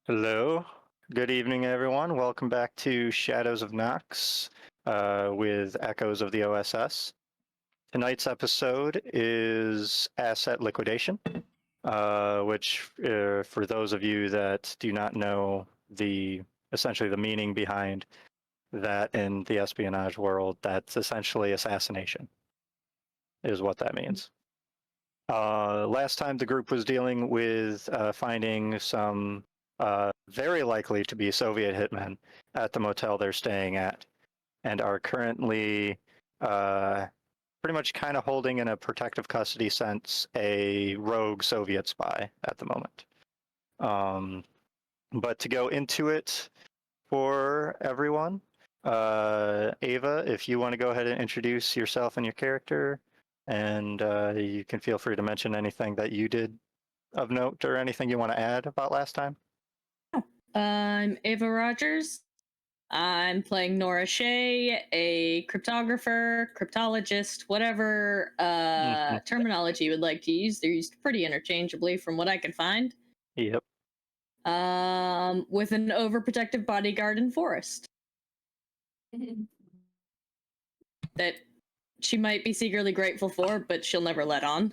Hello. Good evening, everyone. Welcome back to Shadows of Nox with Echoes of the O.S.S. Tonight's episode is Asset Liquidation, which, for those of you that do not know essentially the meaning behind that in the espionage world, that's essentially assassination, is what that means. Last time the group was dealing with finding some very likely to be Soviet hitmen at the motel they're staying at, and are currently pretty much kind of holding in a protective custody sense a rogue Soviet spy at the moment. But to go into it for everyone, Ava, if you want to go ahead and introduce yourself and your character, and you can feel free to mention anything that you did of note or anything you want to add about last time. I'm Ava Rogers. I'm playing Nora Shea, a cryptographer, cryptologist, whatever terminology you would like to use. They're used pretty interchangeably from what I could find. Yep. With an overprotective bodyguard in Forrest. That she might be secretly grateful for, but she'll never let on.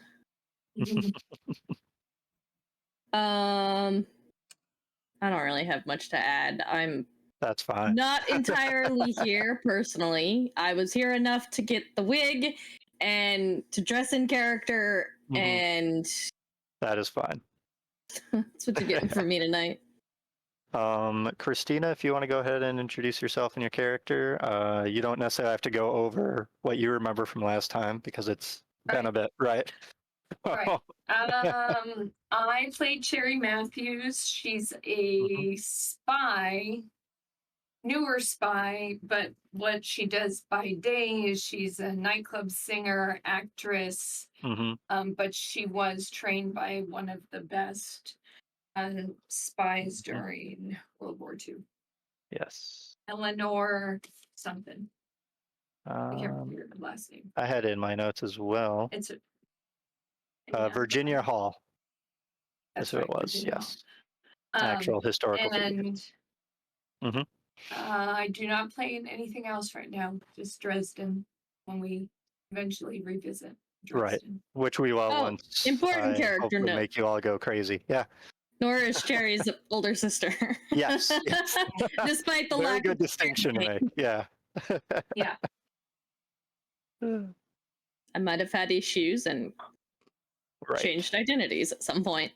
I don't really have much to add. That's fine. Not entirely here personally. I was here enough to get the wig and to dress in character, and that is fine. That's what you're getting from me tonight. Christina, if you want to go ahead and introduce yourself and your character, you don't necessarily have to go over what you remember from last time because it's been a bit, right? Right. I played Cherry Matthews. She's a spy, newer spy, but what she does by day is she's a nightclub singer, actress, but she was trained by one of the best spies during World War II. Yes. Eleanor something. I can't remember the last name. I had it in my notes as well. It's Virginia Hall. That's who right, it was. Virginia Yes. Actual historical figure. And I do not play in anything else right now. Just Dresden when we eventually revisit Dresden. Right. Which we will once. Important character note. Make you all go crazy. Yeah. Nora is Cherry's older sister. Yes. Despite the very lack good of distinction to make. Yeah. Yeah. I might have had issues and changed identities at some point.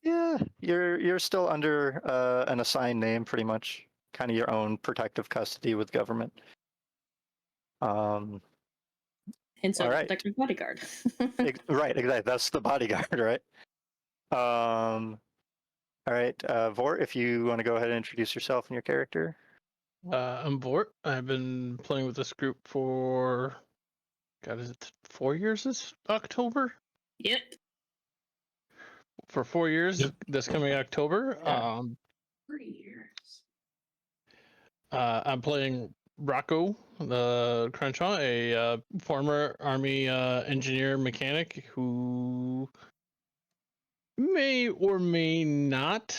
Yeah, you're still under an assigned name, pretty much, kind of your own protective custody with government. And so, protective bodyguard. Right, exactly. That's the bodyguard, right? All right, Vorrt, if you want to go ahead and introduce yourself and your character. I'm Vorrt. I've been playing with this group for, is it 4 years this October? Yep. For 4 years, this coming October. 3 years. I'm playing Rocco, the Crenshaw, a former Army engineer mechanic who may or may not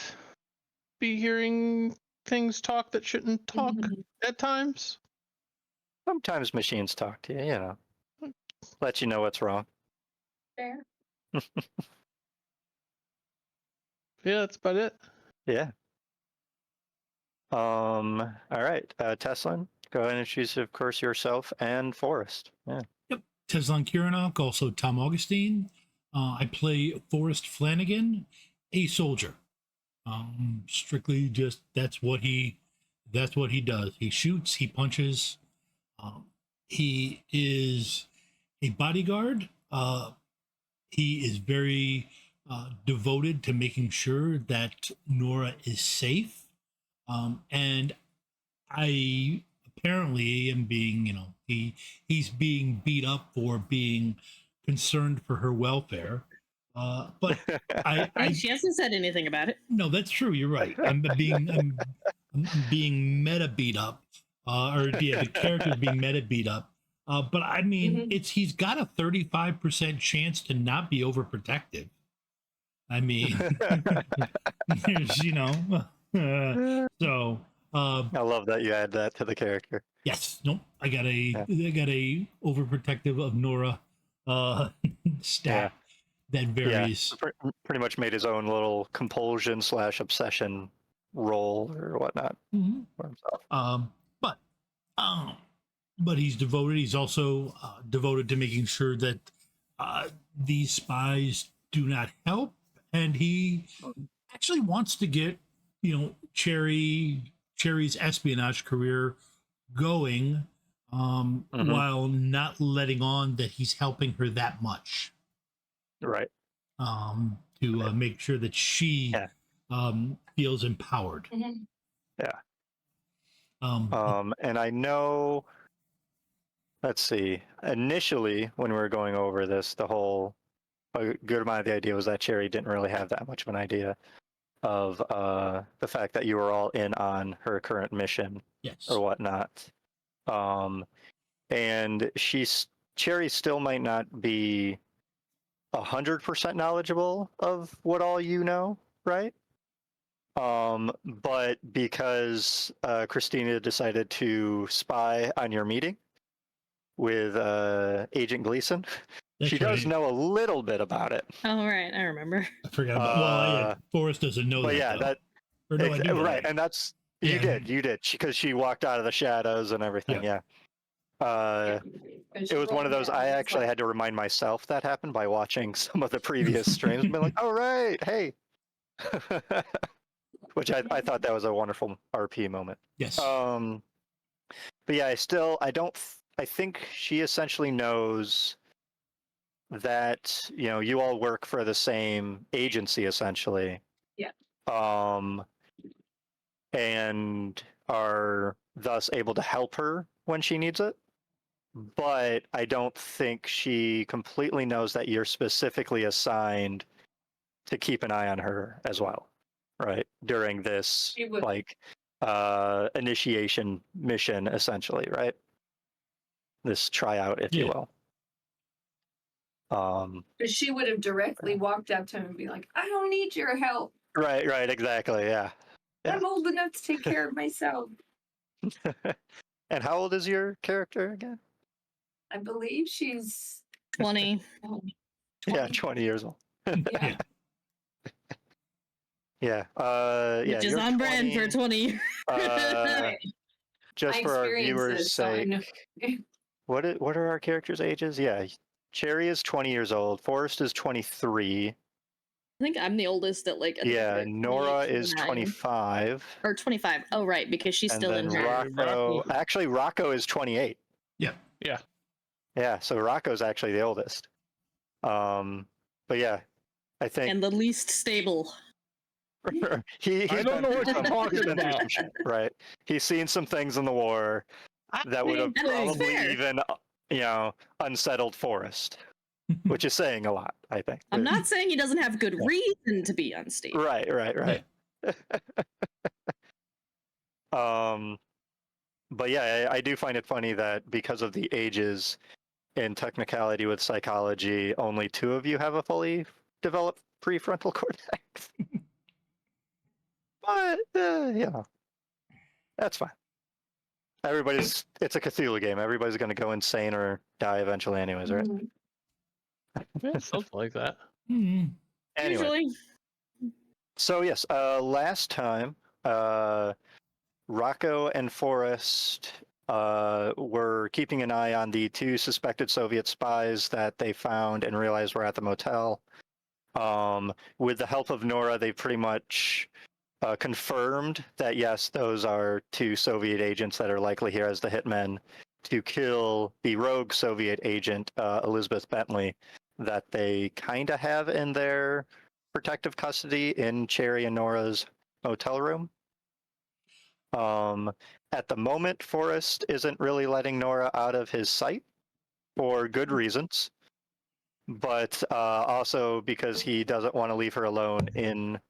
be hearing things talk that shouldn't talk at times. Sometimes machines talk to you, you know. Let you know what's wrong. Fair. Yeah, that's about it. Yeah. All right. Teslan, go ahead and introduce, of course, yourself and Forrest. Yeah. Yep. Teslan Kierinhawk, also Tom Augustine. I play Forrest Flanagan, a soldier. Strictly just that's what he does. He shoots, he punches. He is a bodyguard. He is very devoted to making sure that Nora is safe. And I apparently am being, he's being beat up for being concerned for her welfare. But she hasn't said anything about it. No, that's true. You're right. I'm being meta beat up, the character's being meta beat up. But I mean, he's got a 35% chance to not be overprotective. I mean, you know. So I love that you add that to the character. yes, nope. I got a overprotective of Nora stat that varies. Pretty much made his own little compulsion / obsession role or whatnot Mhm. for himself. But he's devoted. He's also devoted to making sure that these spies do not help, and he actually wants to get, Cherry's espionage career going, while not letting on that he's helping her that much. Right. To make sure that she feels empowered. Mhm. Yeah. Um, And I know, let's see, initially when we were going over this, a good amount of the idea was that Cherry didn't really have that much of an idea of the fact that you were all in on her current mission yes. or whatnot. And Cherry still might not be 100% knowledgeable of what all you know, right? But because Christina decided to spy on your meeting with Agent Gleason, That's she does right. know a little bit about it. Oh, right. I remember. I forgot about. Forrest doesn't know But that. yeah, though. Or no, I do know right, that. and that's Yeah. you did, because she walked out of the shadows and everything. Yeah. It was one of those. I actually had to remind myself that happened by watching some of the previous streams and be like, "Oh right, hey," which I thought that was a wonderful RP moment. Yes. But yeah, I think she essentially knows that you all work for the same agency essentially. Yeah. And are thus able to help her when she needs it. But I don't think she completely knows that you're specifically assigned to keep an eye on her as well, right? During this initiation mission, essentially, right? This tryout, if you will. Because she would have directly walked up to him and be like, "I don't need your help. Right, exactly, yeah. I'm old enough to take care of myself." And how old is your character again? I believe she's 20. 20. Yeah, 20 years old. Yeah. Yeah. Which is on brand for 20. Just for our viewers' sake, what are our characters' ages? Yeah, Cherry is 20 years old. Forrest is 23. I think I'm the oldest at Nora is 25. Or 25. Oh, right, because she's still in her. Rocco is 28. Yeah. Yeah, so Rocco's actually the oldest. But yeah, I think. And the least stable. I don't know what you're talking about. Right. He's seen some things in the war that would have probably even, unsettled Forrest, which is saying a lot, I think. I'm not saying he doesn't have good reason to be unstable. Right. But yeah, I do find it funny that because of the ages and technicality with psychology, only 2 of you have a fully developed prefrontal cortex. But that's fine. It's a Cthulhu game. Everybody's going to go insane or die eventually, anyways, right? Yeah, something like that. Mm-hmm. Anyway, Usually. so yes, last time, Rocco and Forrest were keeping an eye on the 2 suspected Soviet spies that they found and realized were at the motel. With the help of Nora, they pretty much confirmed that yes, those are 2 Soviet agents that are likely here as the hitmen to kill the rogue Soviet agent, Elizabeth Bentley, that they kind of have in their protective custody in Cherry and Nora's motel room. At the moment, Forrest isn't really letting Nora out of his sight for good reasons, but also because he doesn't want to leave her alone in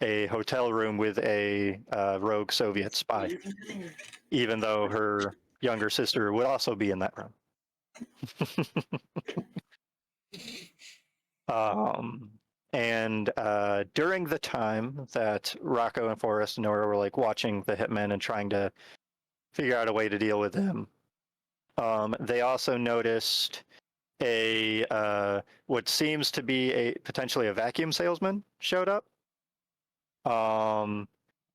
a hotel room with a rogue Soviet spy, even though her younger sister would also be in that room. And during the time that Rocco and Forrest and Nora were like watching the hitmen and trying to figure out a way to deal with him, they also noticed a what seems to be a potentially a vacuum salesman showed up.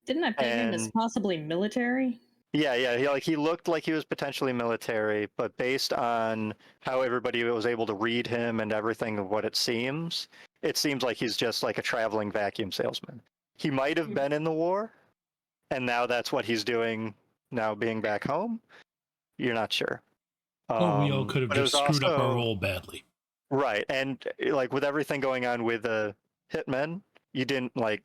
Didn't I peg him as and possibly military? yeah, he looked like he was potentially military, but based on how everybody was able to read him and everything of what it seems like he's just like a traveling vacuum salesman. He might have been in the war, and now that's what he's doing now, being back home. You're not sure. Or we all could have But it just was screwed up our also role badly. right, and like with everything going on with the hitmen, you didn't like.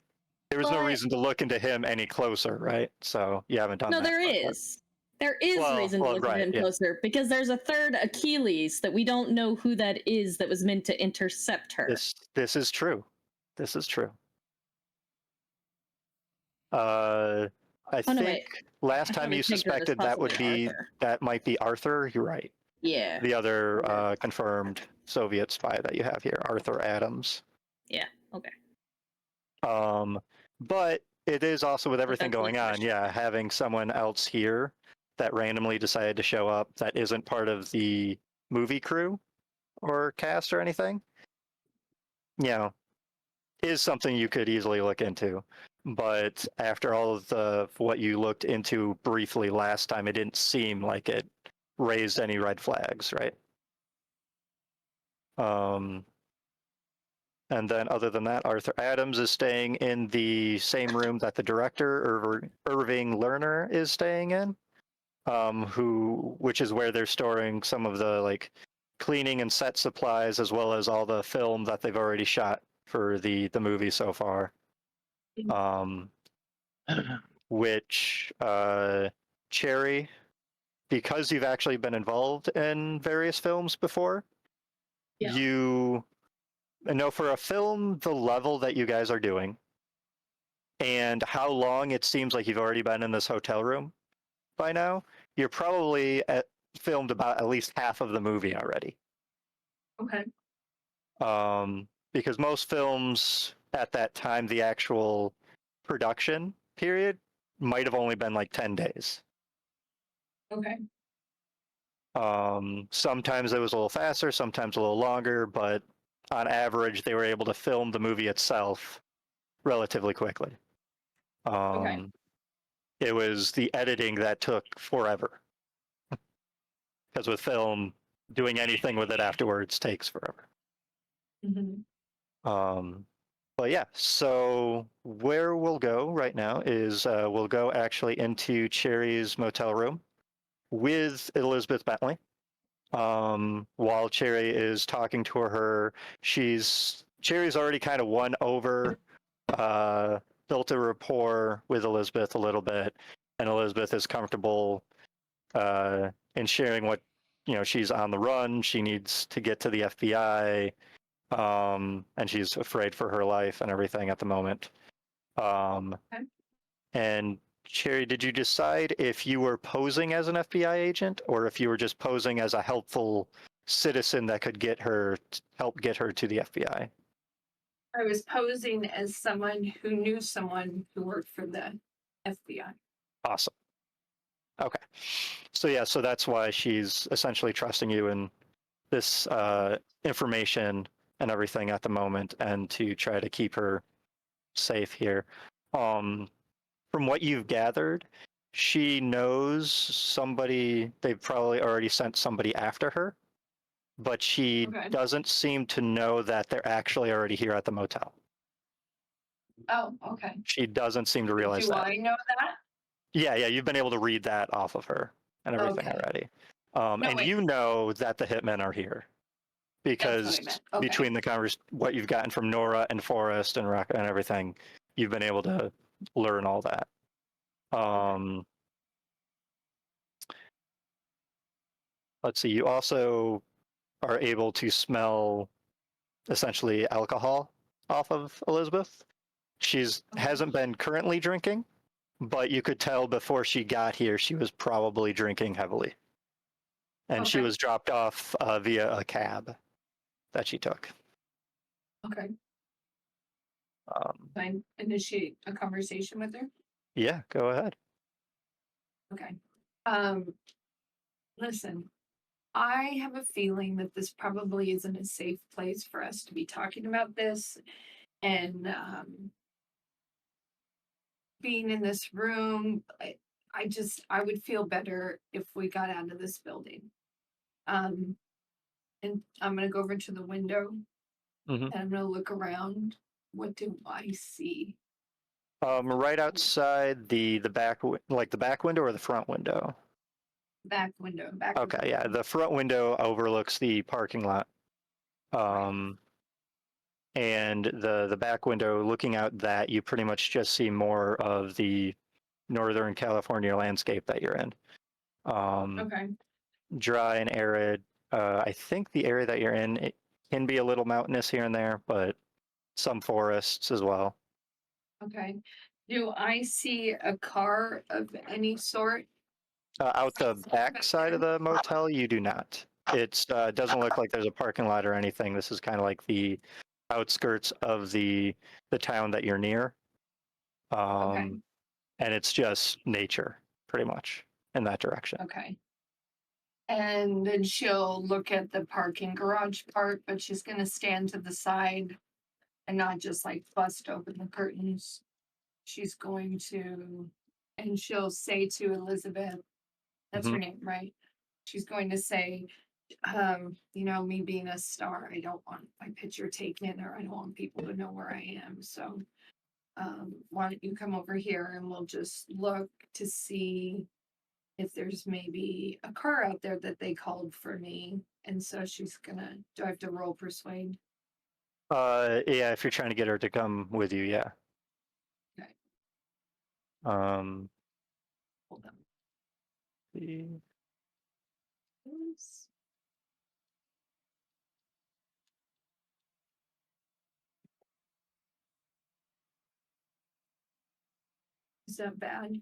There was no But- reason to look into him any closer, right? So you haven't done No, that. there so far. is. There is Well, reason to look right, at him yeah. closer because there's a third Achilles that we don't know who that is that was meant to intercept her. This is true. This is true. I Oh, think no, wait. last I thought time we you pegged her as suspected that would possibly be Arthur. that might be Arthur. You're right. Yeah. The other Okay. confirmed Soviet spy that you have here, Arthur Adams. Yeah. Okay. But it is also with everything that's going on, Liquidation. yeah, having someone else here that randomly decided to show up that isn't part of the movie crew or cast or anything, you know, is something you could easily look into. But after all of the what you looked into briefly last time, it didn't seem like it raised any red flags, right? And then other than that, Arthur Adams is staying in the same room that the director, Irving Lerner, is staying in, which is where they're storing some of the like cleaning and set supplies, as well as all the film that they've already shot for the movie so far. Which Cherry, because you've actually been involved in various films before, Yeah. you know for a film the level that you guys are doing and how long it seems like you've already been in this hotel room by now, you're probably filmed about at least half of the movie already. Okay. Because most films at that time, the actual production period might have only been like 10 days. Okay. Sometimes it was a little faster, sometimes a little longer, but on average, they were able to film the movie itself relatively quickly. Okay. It was the editing that took forever. Because with film, doing anything with it afterwards takes forever. Mhm. But yeah, so where we'll go right now is we'll go actually into Cherry's motel room with Elizabeth Bentley. While Cherry is talking to her, Cherry's already kind of won over, built a rapport with Elizabeth a little bit, and Elizabeth is comfortable in sharing what, she's on the run. She needs to get to the FBI, and she's afraid for her life and everything at the moment. Okay. And Cherry, did you decide if you were posing as an FBI agent or if you were just posing as a helpful citizen that could help get her to the FBI? I was posing as someone who knew someone who worked for the FBI. Awesome. Okay. So that's why she's essentially trusting you in this information and everything at the moment, and to try to keep her safe here. From what you've gathered, she knows somebody, they've probably already sent somebody after her, but she Okay. doesn't seem to know that they're actually already here at the motel. Oh, okay. She doesn't seem to realize Do that. I know that? Yeah, you've been able to read that off of her and everything Okay. already. No, And wait. you know that the hitmen are here because That's what I meant. Okay. between the what you've gotten from Nora and Forrest and Rock and everything, you've been able to learn all that. Let's see. You also are able to smell essentially alcohol off of Elizabeth. She's hasn't been currently drinking, but you could tell before she got here she was probably drinking heavily. And she Okay. was dropped off via a cab that she took. Okay. I initiate a conversation with her. Yeah, go ahead. Okay. Listen, I have a feeling that this probably isn't a safe place for us to be talking about this, and being in this room, I would feel better if we got out of this building. And I'm gonna go over to the window Mhm. and I'm gonna look around. What do I see? Right outside the back, like the back window or the front window? Back window. Back. of Okay, yeah, the front window overlooks the parking lot. And the back window, looking out that, you pretty much just see more of the Northern California landscape that you're in. Okay. Dry and arid. I think the area that you're in, it can be a little mountainous here and there, but some forests as well. Okay. Do I see a car of any sort? Out the back side of the motel, you do not. It doesn't look like there's a parking lot or anything. This is kind of like the outskirts of the town that you're near. Okay. And it's just nature, pretty much, in that direction. Okay. And then she'll look at the parking garage part, but she's gonna stand to the side and not just like bust open the curtains. She's going to, and she'll say to Elizabeth, that's her name, right? She's going to say, me being a star, I don't want my picture taken, or I don't want people to know where I am. So why don't you come over here and we'll just look to see if there's maybe a car out there that they called for me. And so she's gonna, do I have to roll persuade? Yeah, if you're trying to get her to come with you, yeah. Okay. Um, Hold on. the- Oops. Is that bad?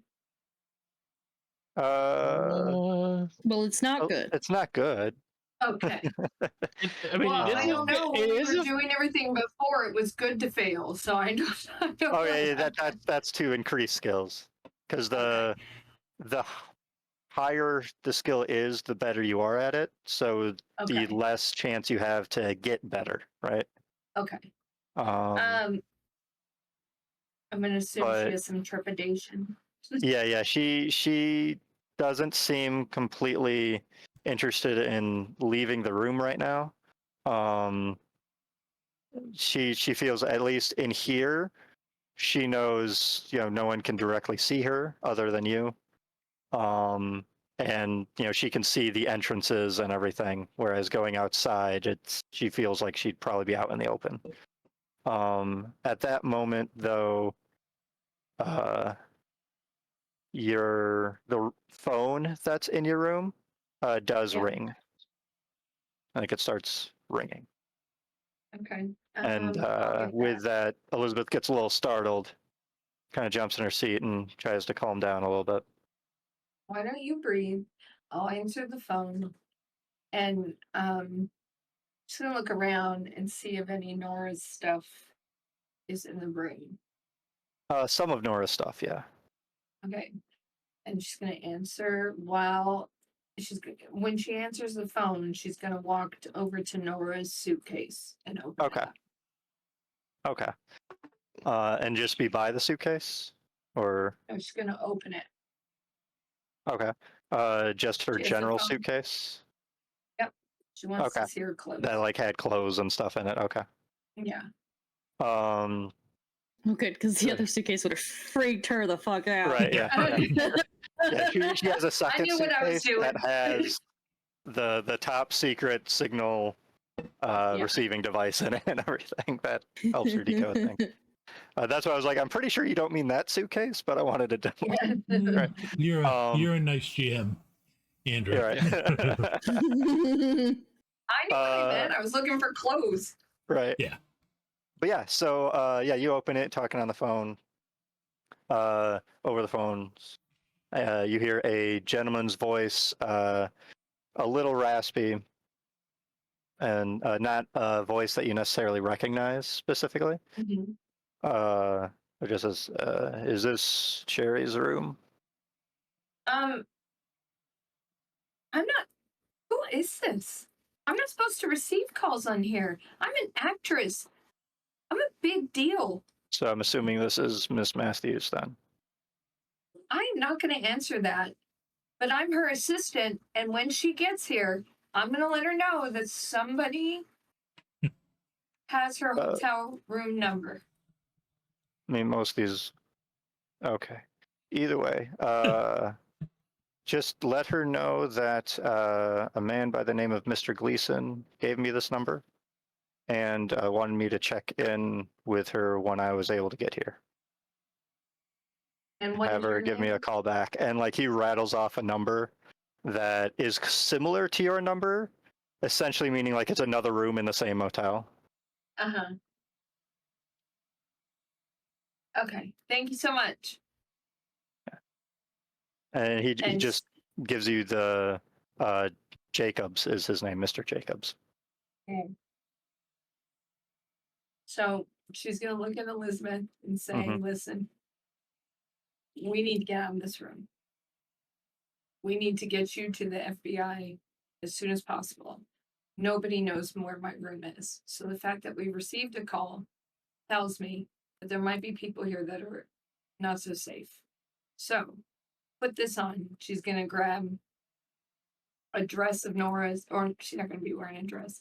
Well, it's not good. It's not good. Okay. I mean, Well, it is. I don't know. When It we is were a doing everything before, it was good to fail. So I don't. I don't Oh know yeah, about that's to increase skills, because the higher the skill is, the better you are at it. So Okay. the less chance you have to get better, right? Okay. Um, I'm gonna assume she but- has some trepidation. yeah, she doesn't seem completely interested in leaving the room right now. She feels, at least in here, she knows, no one can directly see her other than you. And she can see the entrances and everything, whereas going outside, she feels like she'd probably be out in the open. At that moment, though, the phone that's in your room does Yeah. ring. I think it starts ringing. Okay. And I'll get with that, Elizabeth gets a little startled, kind of jumps in her seat and tries to calm down a little bit. Why don't you breathe? I'll answer the phone, and just gonna look around and see if any Nora's stuff is in the room. Some of Nora's stuff, yeah. Okay. And she's gonna answer while when she answers the phone, she's gonna walk over to Nora's suitcase and open Okay. it up. Okay. And just be by the suitcase? Or, No, she's gonna open it. okay. Just her She has the general phone. suitcase? She wants Okay. to see her clothes. That like had clothes and stuff in it, okay. Yeah. Oh, good, because the other suitcase would have freaked her the fuck out. Right, yeah. Yeah, she has a second knew what I was suitcase that doing. has the top secret signal receiving device in it and everything that helps her decode things. That's why I was like, I'm pretty sure you don't mean that suitcase, but I wanted to double. Yeah. Right. You're a nice GM, Andrew. You're right. I knew what I meant. I was looking for clothes. Right. Yeah. But yeah, so you open it, talking on the phone. Over the phone, you hear a gentleman's voice, a little raspy, and not a voice that you necessarily recognize specifically. Mhm. It just says, is this Sherry's room? I'm not. Who is this? I'm not supposed to receive calls on here. I'm an actress. I'm a big deal. So I'm assuming this is Miss Matthews then. I'm not going to answer that, but I'm her assistant, and when she gets here, I'm going to let her know that somebody has her hotel room number. I mean, most of these. Okay. Either way, just let her know that a man by the name of Mr. Gleason gave me this number and wanted me to check in with her when I was able to get here. And what Have is her your give me name? a call back. And like he rattles off a number that is similar to your number, essentially meaning like it's another room in the same motel. Uh-huh. Okay. Thank you so much. And he And just gives you the Jacobs is his name, Mr. Jacobs. so she's going to look at Elizabeth and say, Mhm. listen, we need to get out of this room. We need to get you to the FBI as soon as possible. Nobody knows where my room is. So the fact that we received a call tells me that there might be people here that are not so safe. So put this on. She's going to grab a dress of Nora's, or she's not going to be wearing a dress,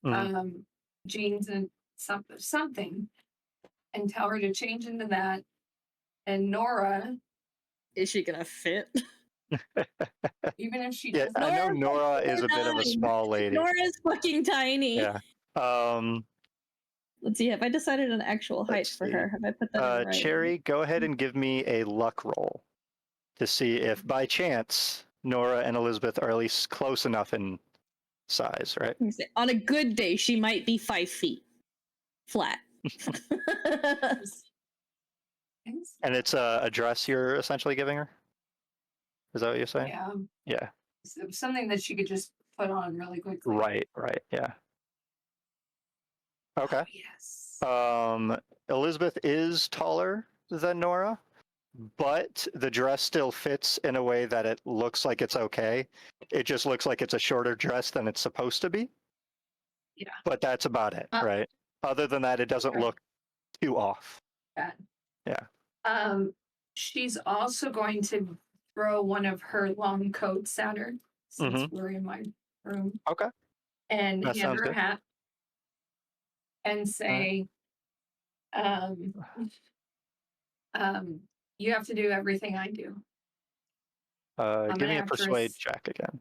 Mhm. jeans and something, and tell her to change into that. And Nora, Is she gonna fit? even if she Yeah, doesn't, I know Nora's Nora like is a bit of a 4'9". small lady. Nora's fucking tiny. Yeah. Let's see. Have I decided an actual height Let's for see. her? Have I put that in right? Cherry, go ahead and give me a luck roll to see if by chance Nora and Elizabeth are at least close enough in size, right? Let me see. On a good day, she might be 5 feet flat. And it's a dress you're essentially giving her? Is that what you're saying? yeah, Yeah. something that she could just put on really quickly. Right, yeah. Okay. Oh, yes. Elizabeth is taller than Nora, but the dress still fits in a way that it looks like it's okay. It just looks like it's a shorter dress than it's supposed to be. Yeah. But that's about it, right? Other than that, it doesn't Right. look too off. Bad. Yeah. She's also going to throw one of her long coats at her since we're in my room. Okay. And That hand sounds her a good. hat and say, you have to do everything I do. I'm Give an me a persuade actress. check again.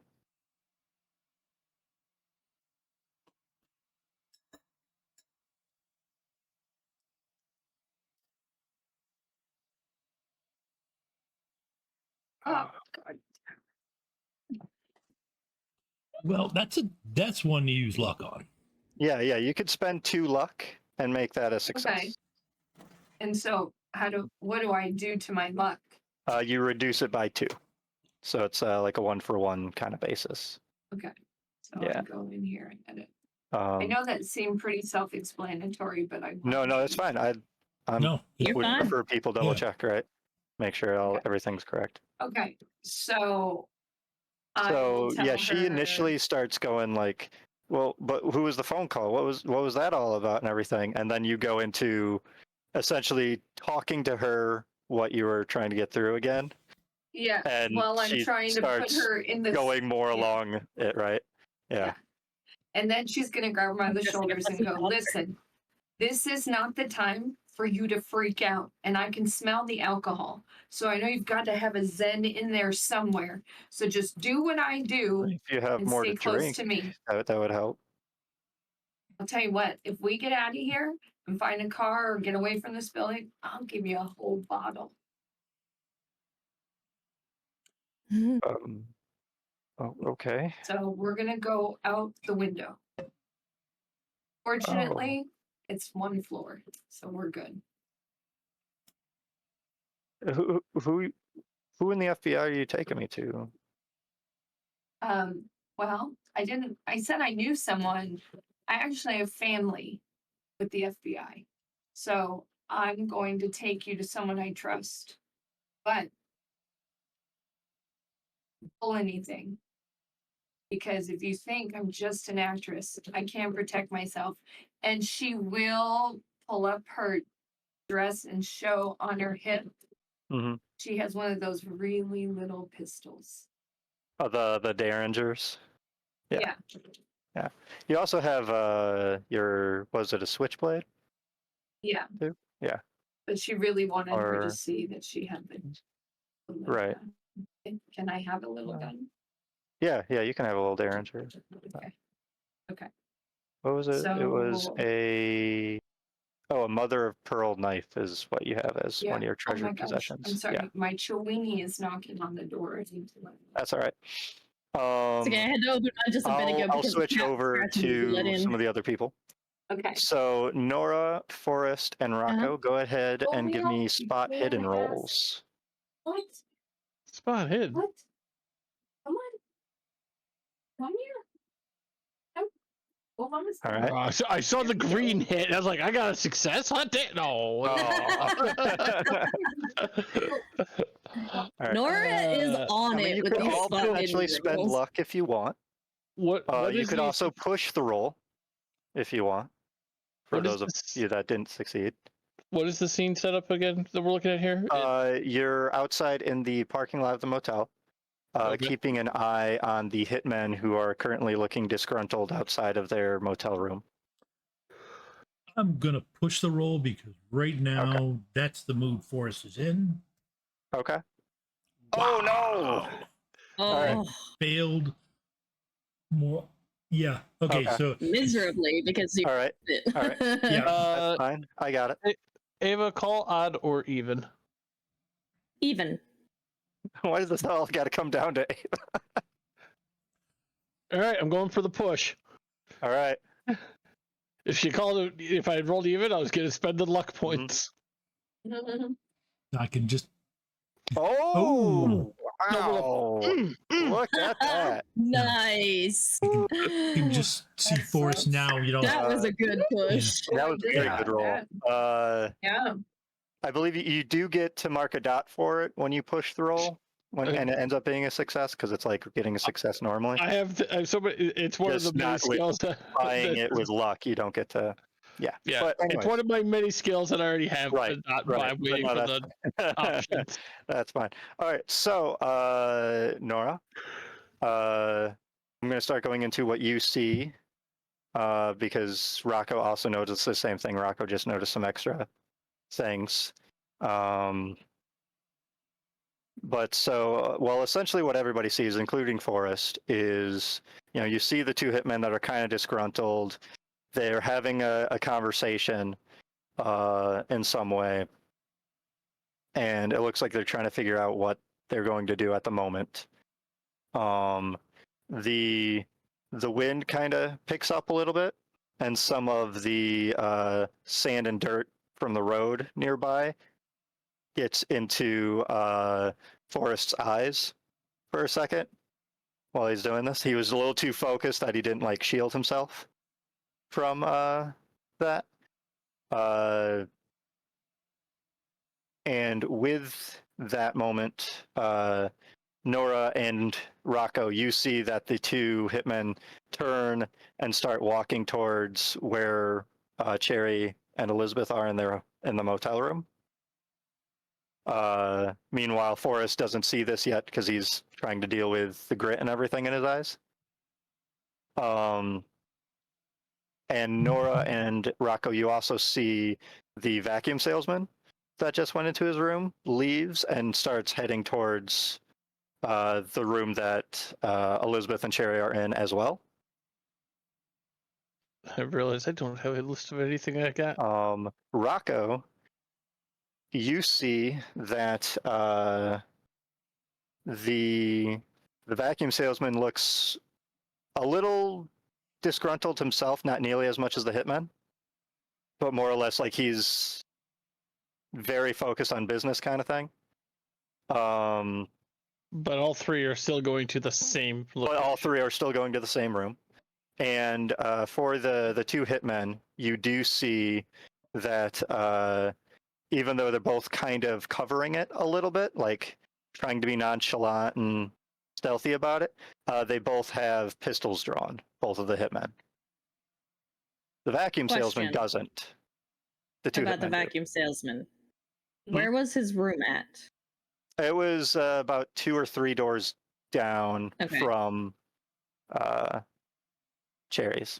Oh, God. Well, that's one to use luck on. Yeah, you could spend 2 luck and make that a success. Okay. And so what do I do to my luck? You reduce it by 2. So it's like a 1-for-1 kind of basis. Okay. So Yeah. I go in here and edit. Um, I know that seemed pretty self-explanatory, but I no, it's fine. I No, You're would fine. prefer people double Yeah. check, right? Make sure everything's correct. Okay. So I So will tell yeah, she her- initially starts going like, well, but who was the phone call? What was that all about and everything? And then you go into essentially talking to her what you were trying to get through again. Yeah. And Well, I'm she trying to put starts her in the going more along it, right? Yeah. And then she's going to grab her by I'm the guessing shoulders and it go, wasn't listen, this is not the time for you to freak out. And I can smell the alcohol. So I know you've got to have a Zen in there somewhere. So just do what I do If you have and more stay to close drink, to me. that would help. I'll tell you what, if we get out of here and find a car or get away from this building, I'll give you a whole bottle. Okay. So we're going to go out the window. Fortunately, it's 1 floor, so we're good. Who in the FBI are you taking me to? Well, I said I knew someone. I actually have family with the FBI. So I'm going to take you to someone I trust. But pull anything. Because if you think I'm just an actress, I can't protect myself. And she will pull up her dress and show on her hip. Mm-hmm. She has one of those really little pistols. Oh, the Derringers. Yeah. Yeah. You also have was it a switchblade? Yeah. Too? Yeah. But she really wanted her to Or- see that she had the little Right. gun. Can I have a little gun? Yeah, you can have a little Derringer. Okay. What was it? It was So- a mother of pearl knife is what you have as one of your Oh my treasured gosh. possessions. I'm sorry. Yeah, My Chiweenie is knocking on the door. I need to let that's all right. It's okay, I had to open mine just a bit ago I'll because switch over to some of the other people. Okay. So Nora, Forrest, and Rocco, go ahead and give me Romeo, spot may I hidden ask- rolls. What? Spot hidden. What? Come on. Come here. Come. Hold on a All second. right. I saw the green hit. And I was like, I got a success. Hot damn! No. All right. Nora is on I mean, it you with could these all spot potentially hidden spend rolls. luck if you want. What You is could the- also push the roll if you want. For What is those of this- you that didn't succeed. What is the scene setup again that we're looking at here? You're outside in the parking lot of the motel, Okay. keeping an eye on the hitmen who are currently looking disgruntled outside of their motel room. I'm gonna push the roll because right now that's the mood Forrest is in. Okay. Oh no! Wow. Oh, Alright. Failed more. Yeah. Okay. Okay. So miserably because you All right. it. All right. Yeah. That's fine. I got it. Ava, call odd or even. Even. Why does this all got to come down to? All right, I'm going for the push. All right. If I had rolled even, I was going to spend the luck points. I can just. Oh! Oh. Wow! Look at that. Nice. You can just see That Forrest sucks. now. You know. That was a good push. That was a very Yeah. good roll. Yeah. I believe you do get to mark a dot for it when you push the roll, Okay. and it ends up being a success because it's like getting a success normally. I have it's one Just of the many not with skills Buying it with luck, you don't get to. Yeah. Yeah, But it's anyways, one of my many skills that I already have. Right, Not right. by But waiting no, for that's the options. That's fine. All right. So, Nora, I'm going to start going into what you see because Rocco also noticed the same thing. Rocco just noticed some extra things. But so, well, essentially what everybody sees, including Forrest, is, you see the two hitmen that are kind of disgruntled. They're having a conversation in some way. And it looks like they're trying to figure out what they're going to do at the moment. The wind kind of picks up a little bit, and some of the sand and dirt from the road nearby gets into Forrest's eyes for a second while he's doing this. He was a little too focused that he didn't shield himself from that. And with that moment, Nora and Rocco, you see that the two hitmen turn and start walking towards where Cherry and Elizabeth are in the motel room. Meanwhile, Forrest doesn't see this yet because he's trying to deal with the grit and everything in his eyes. And Nora and Rocco, you also see the vacuum salesman that just went into his room leaves and starts heading towards the room that Elizabeth and Cherry are in as well. I realize I don't have a list of anything I got. Rocco, you see that the vacuum salesman looks a little disgruntled himself, not nearly as much as the hitman, but more or less like he's very focused on business kind of thing. But all three are still going to the same But location. all three are still going to the same room. And for the two hitmen, you do see that even though they're both kind of covering it a little bit, like trying to be nonchalant and stealthy about it, they both have pistols drawn, both of the hitmen. The vacuum salesman Question. doesn't. The two About the hitmen do. vacuum salesman. Where was his room at? It was about 2 or 3 doors down Okay. from Cherry's.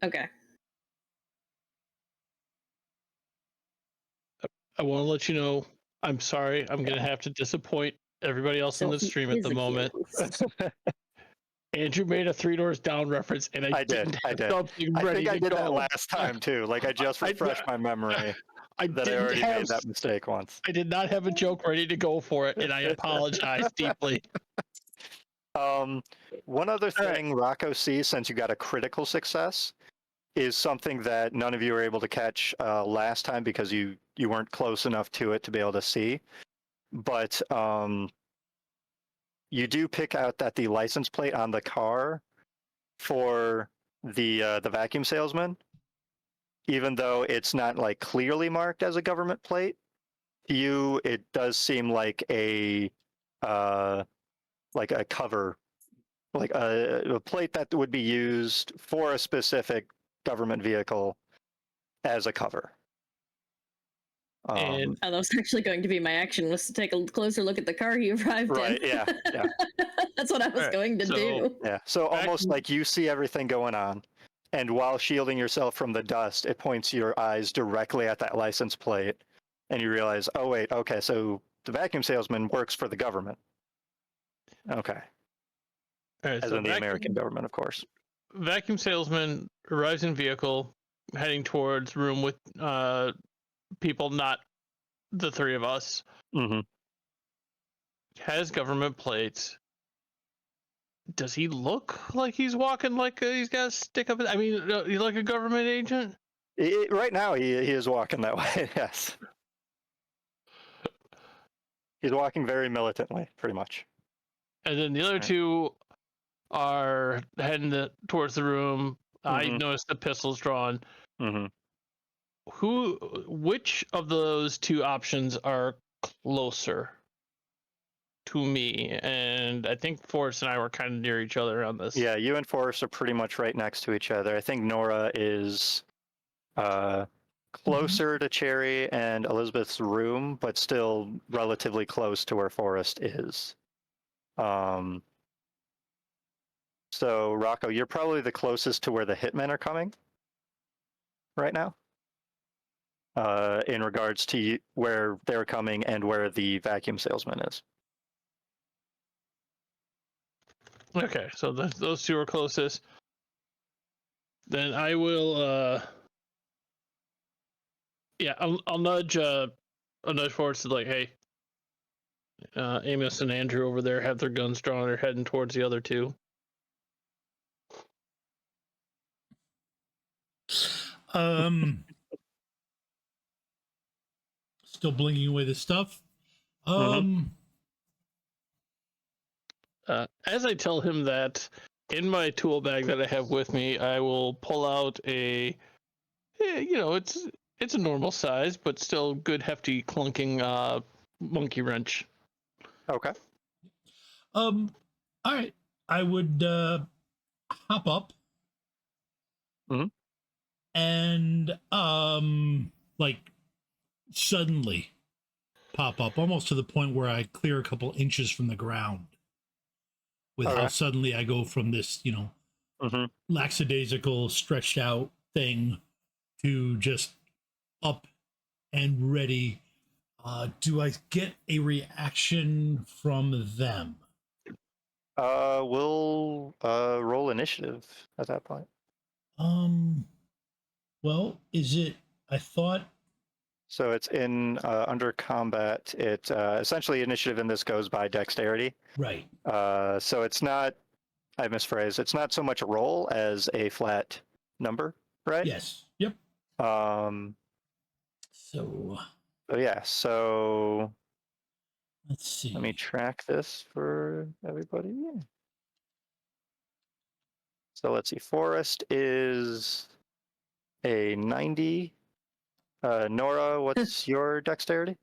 Okay. I want to let you know, I'm sorry, I'm going to have to disappoint everybody else in the he stream at is the moment. accused. Andrew made a Three Doors Down reference, and I did. something I ready think I to did go. that last time too. Like I just refreshed my memory I that I didn't already have, made that mistake once. I did not have a joke ready to go for it, and I apologize deeply. One other thing Rocco sees, since you got a critical success, is something that none of you were able to catch last time because you weren't close enough to it to be able to see. But you do pick out that the license plate on the car for the vacuum salesman, even though it's not like clearly marked as a government plate, to you it does seem like a cover, like a plate that would be used for a specific government vehicle as a cover. And Oh, that was actually going to be my action, was to take a closer look at the car he arrived right, in. yeah. That's what I was going to do. Yeah, so almost like you see everything going on, and while shielding yourself from the dust, it points your eyes directly at that license plate, and you realize, oh wait, okay, so the vacuum salesman works for the government. Okay. As in the American government, of course. Vacuum salesman arrives in vehicle, heading towards room with people, not the three of us. Mm-hmm. Has government plates. Does he look like he's walking like he's got a stick up? I mean, he's like a government agent. Right now, he is walking that way. Yes, he's walking very militantly, pretty much. And then the other two are heading towards the room. I noticed the pistols drawn. Mm-hmm. Which of those two options are closer to me? And I think Forrest and I were kind of near each other on this. Yeah, you and Forrest are pretty much right next to each other. I think Nora is closer to Cherry and Elizabeth's room, but still relatively close to where Forrest is. So, Rocco, you're probably the closest to where the hitmen are coming right now, in regards to where they're coming and where the vacuum salesman is. Okay, so those two are closest. Then I will. Yeah, I'll nudge. I'll nudge Forrest to like, hey, Amos and Andrew over there have their guns drawn. They're heading towards the other two. Still blinking away the stuff. As I tell him that, in my tool bag that I have with me, I will pull out a, it's a normal size, but still good, hefty, clunking monkey wrench. Okay. All right. I would hop up and like suddenly pop up, almost to the point where I clear a couple inches from the ground. With how suddenly I go from this, lackadaisical, stretched out thing to just up and ready. Do I get a reaction from them? We'll roll initiative at that point. Well, is it? I thought. So it's in under combat. It essentially initiative in this goes by dexterity. Right. So it's not. I misphrased. It's not so much a roll as a flat number, right? Yes. Yep. So. Oh yeah. So. Let's see. Let me track this for everybody. So let's see. Forrest is a 90. Nora, what's your dexterity?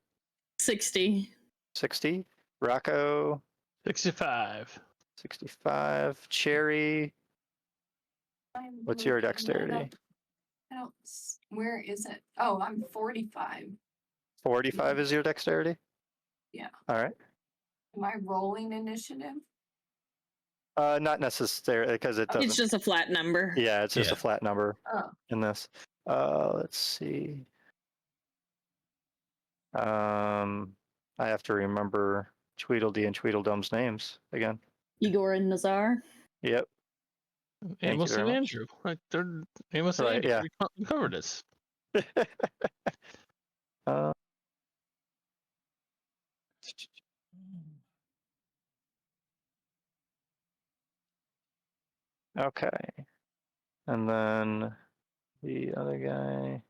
60. 60. Rocco, 65. 65. Cherry, I'm what's your looking that dexterity? up. Where is it? Oh, I'm 45. 45 is your dexterity? Yeah. All right. Am I rolling initiative? Not necessarily, because it doesn't. It's just a flat number. Yeah, it's just Yeah. a flat number Oh. in this. Let's see. I have to remember Tweedledee and Tweedledum's names again. Igor and Nazar. Yep. Thank you Amos very and much. Andrew. Like they're Amos and Right, Andrew. yeah. We covered this. uh, okay. And then the other guy.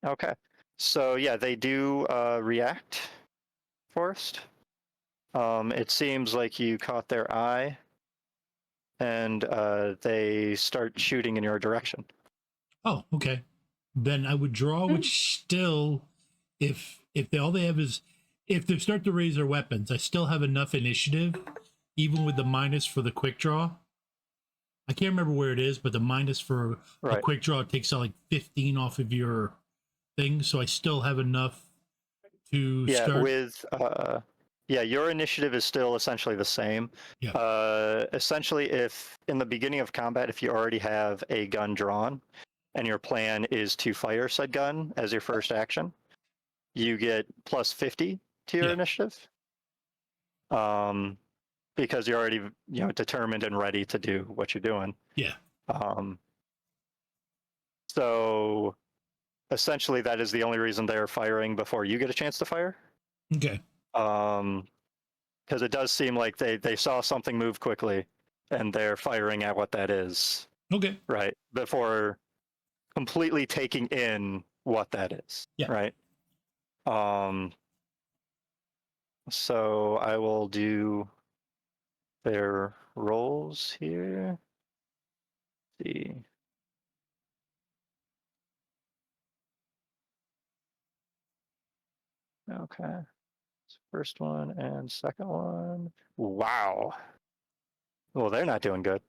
Okay. So yeah, they do react first. It seems like you caught their eye, and they start shooting in your direction. Oh, okay. Then I would draw, which still, if all they have is, if they start to raise their weapons, I still have enough initiative, even with the minus for the quick draw. I can't remember where it is, but the minus for a Right. quick draw takes out like 15 off of your thing, so I still have enough to Yeah, start. with your initiative is still essentially the same. Yeah. Essentially, if in the beginning of combat, if you already have a gun drawn, and your plan is to fire said gun as your first action, you get plus 50 to your Yeah. initiative. Because you're already determined and ready to do what you're doing. Yeah. So essentially, that is the only reason they're firing before you get a chance to fire. Okay. Because it does seem like they saw something move quickly, and they're firing at what that is. Okay. Right, before completely taking in what that is. Yeah. Right. So I will do their rolls here. Let's see. Okay. First one and second one. Wow. Well, they're not doing good.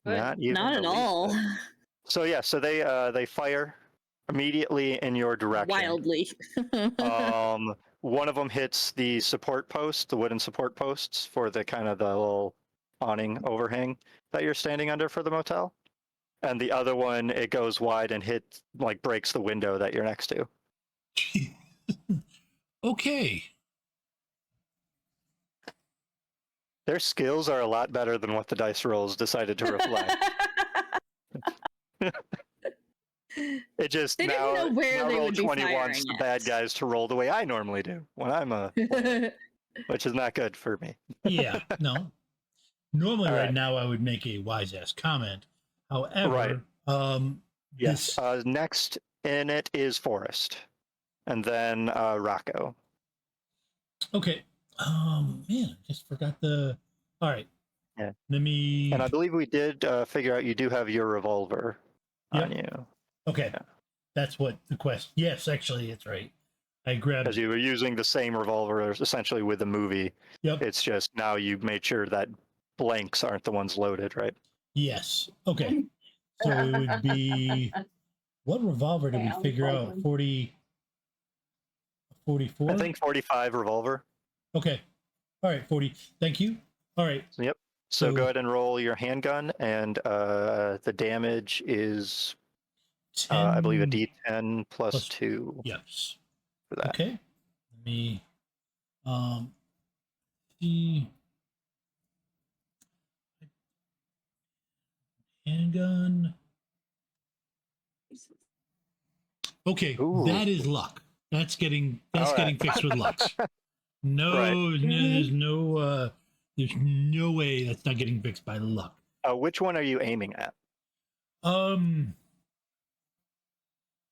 Good. Not even Not the at least all. bit. So yeah, so they fire immediately in your direction. Wildly. One of them hits the support post, the wooden support posts for the kind of the little awning overhang that you're standing under for the motel, and the other one, it goes wide and breaks the window that you're next to. Okay. Their skills are a lot better than what the dice rolls decided to reflect. It just They didn't know where now they roll would be 20 firing wants the at. bad guys to roll the way I normally do when I'm a player, which is not good for me. Yeah. No. Normally, All right right. now, I would make a wise ass comment. However, Yes. Next in it is Forrest, and then Rocco. Okay. Man, I just forgot the. All right. Yeah. Let me. And I believe we did figure out you do have your revolver on you. Okay. Yeah. That's what the question. Yes, actually, it's right. I grabbed. Because you were using the same revolver essentially with the movie. Yep. It's just now you made sure that blanks aren't the ones loaded, right? Yes. Okay. So it would be. What revolver did we Yeah, figure out? revolver. 44? I think 45 revolver. Okay. All right, 40. Thank you. All right. Yep. So So- go ahead and roll your handgun, and the damage is, 10. I believe, a D10 plus plus- 2 Yes. for that. Okay. Let me see. Handgun. Okay, Ooh. that is luck. That's getting All right. getting fixed with luck. No, there's no way that's not getting fixed by luck. Which one are you aiming at?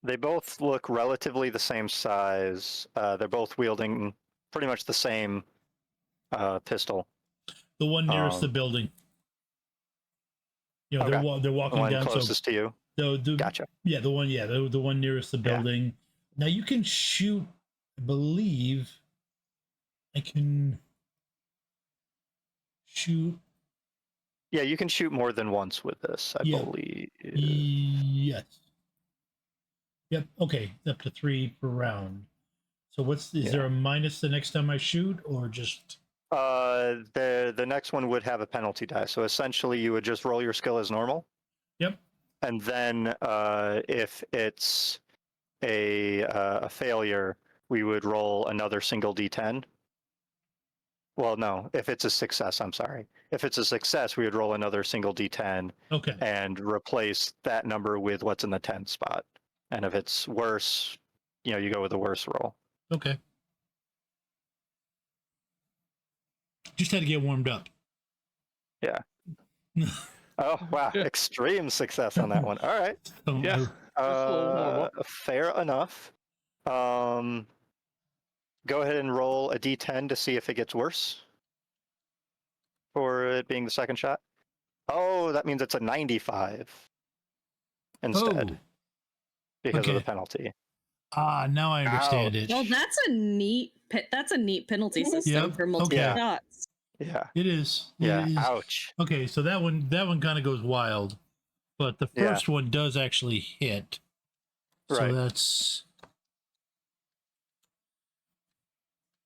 They both look relatively the same size. They're both wielding pretty much the same pistol. The one nearest the Um, building. You know, Okay. they're The walking one down. closest to you. The Gotcha. yeah, the one nearest the building. Now you can shoot. I believe I can shoot. Yeah, you can shoot more than once with this, I Yeah. believe. Yes. Yep. Okay. Up to 3 per round. So is there a minus the next time I shoot, or just? The next one would have a penalty die. So essentially, you would just roll your skill as normal. Yep. And then if it's a failure, we would roll another single d10. Well, no, if it's a success, I'm sorry. If it's a success, we would roll another single d10 Okay. and replace that number with what's in the 10th spot. And if it's worse, you go with the worst roll. Okay. Just had to get warmed up. Yeah. Oh, wow. Yeah. Extreme success on that one. All right. So, Yeah. Just a little warm-up. Fair enough. Go ahead and roll a d10 to see if it gets worse for it being the second shot. Oh, that means it's a 95 instead because of the okay. penalty. Now I understand it. Well, that's a neat penalty system Yep, for multiple okay. shots. Yeah. It is. Yeah. It is. Ouch. Okay, so that one kind of goes wild, but the Yeah. first one does actually hit. So Right. that's.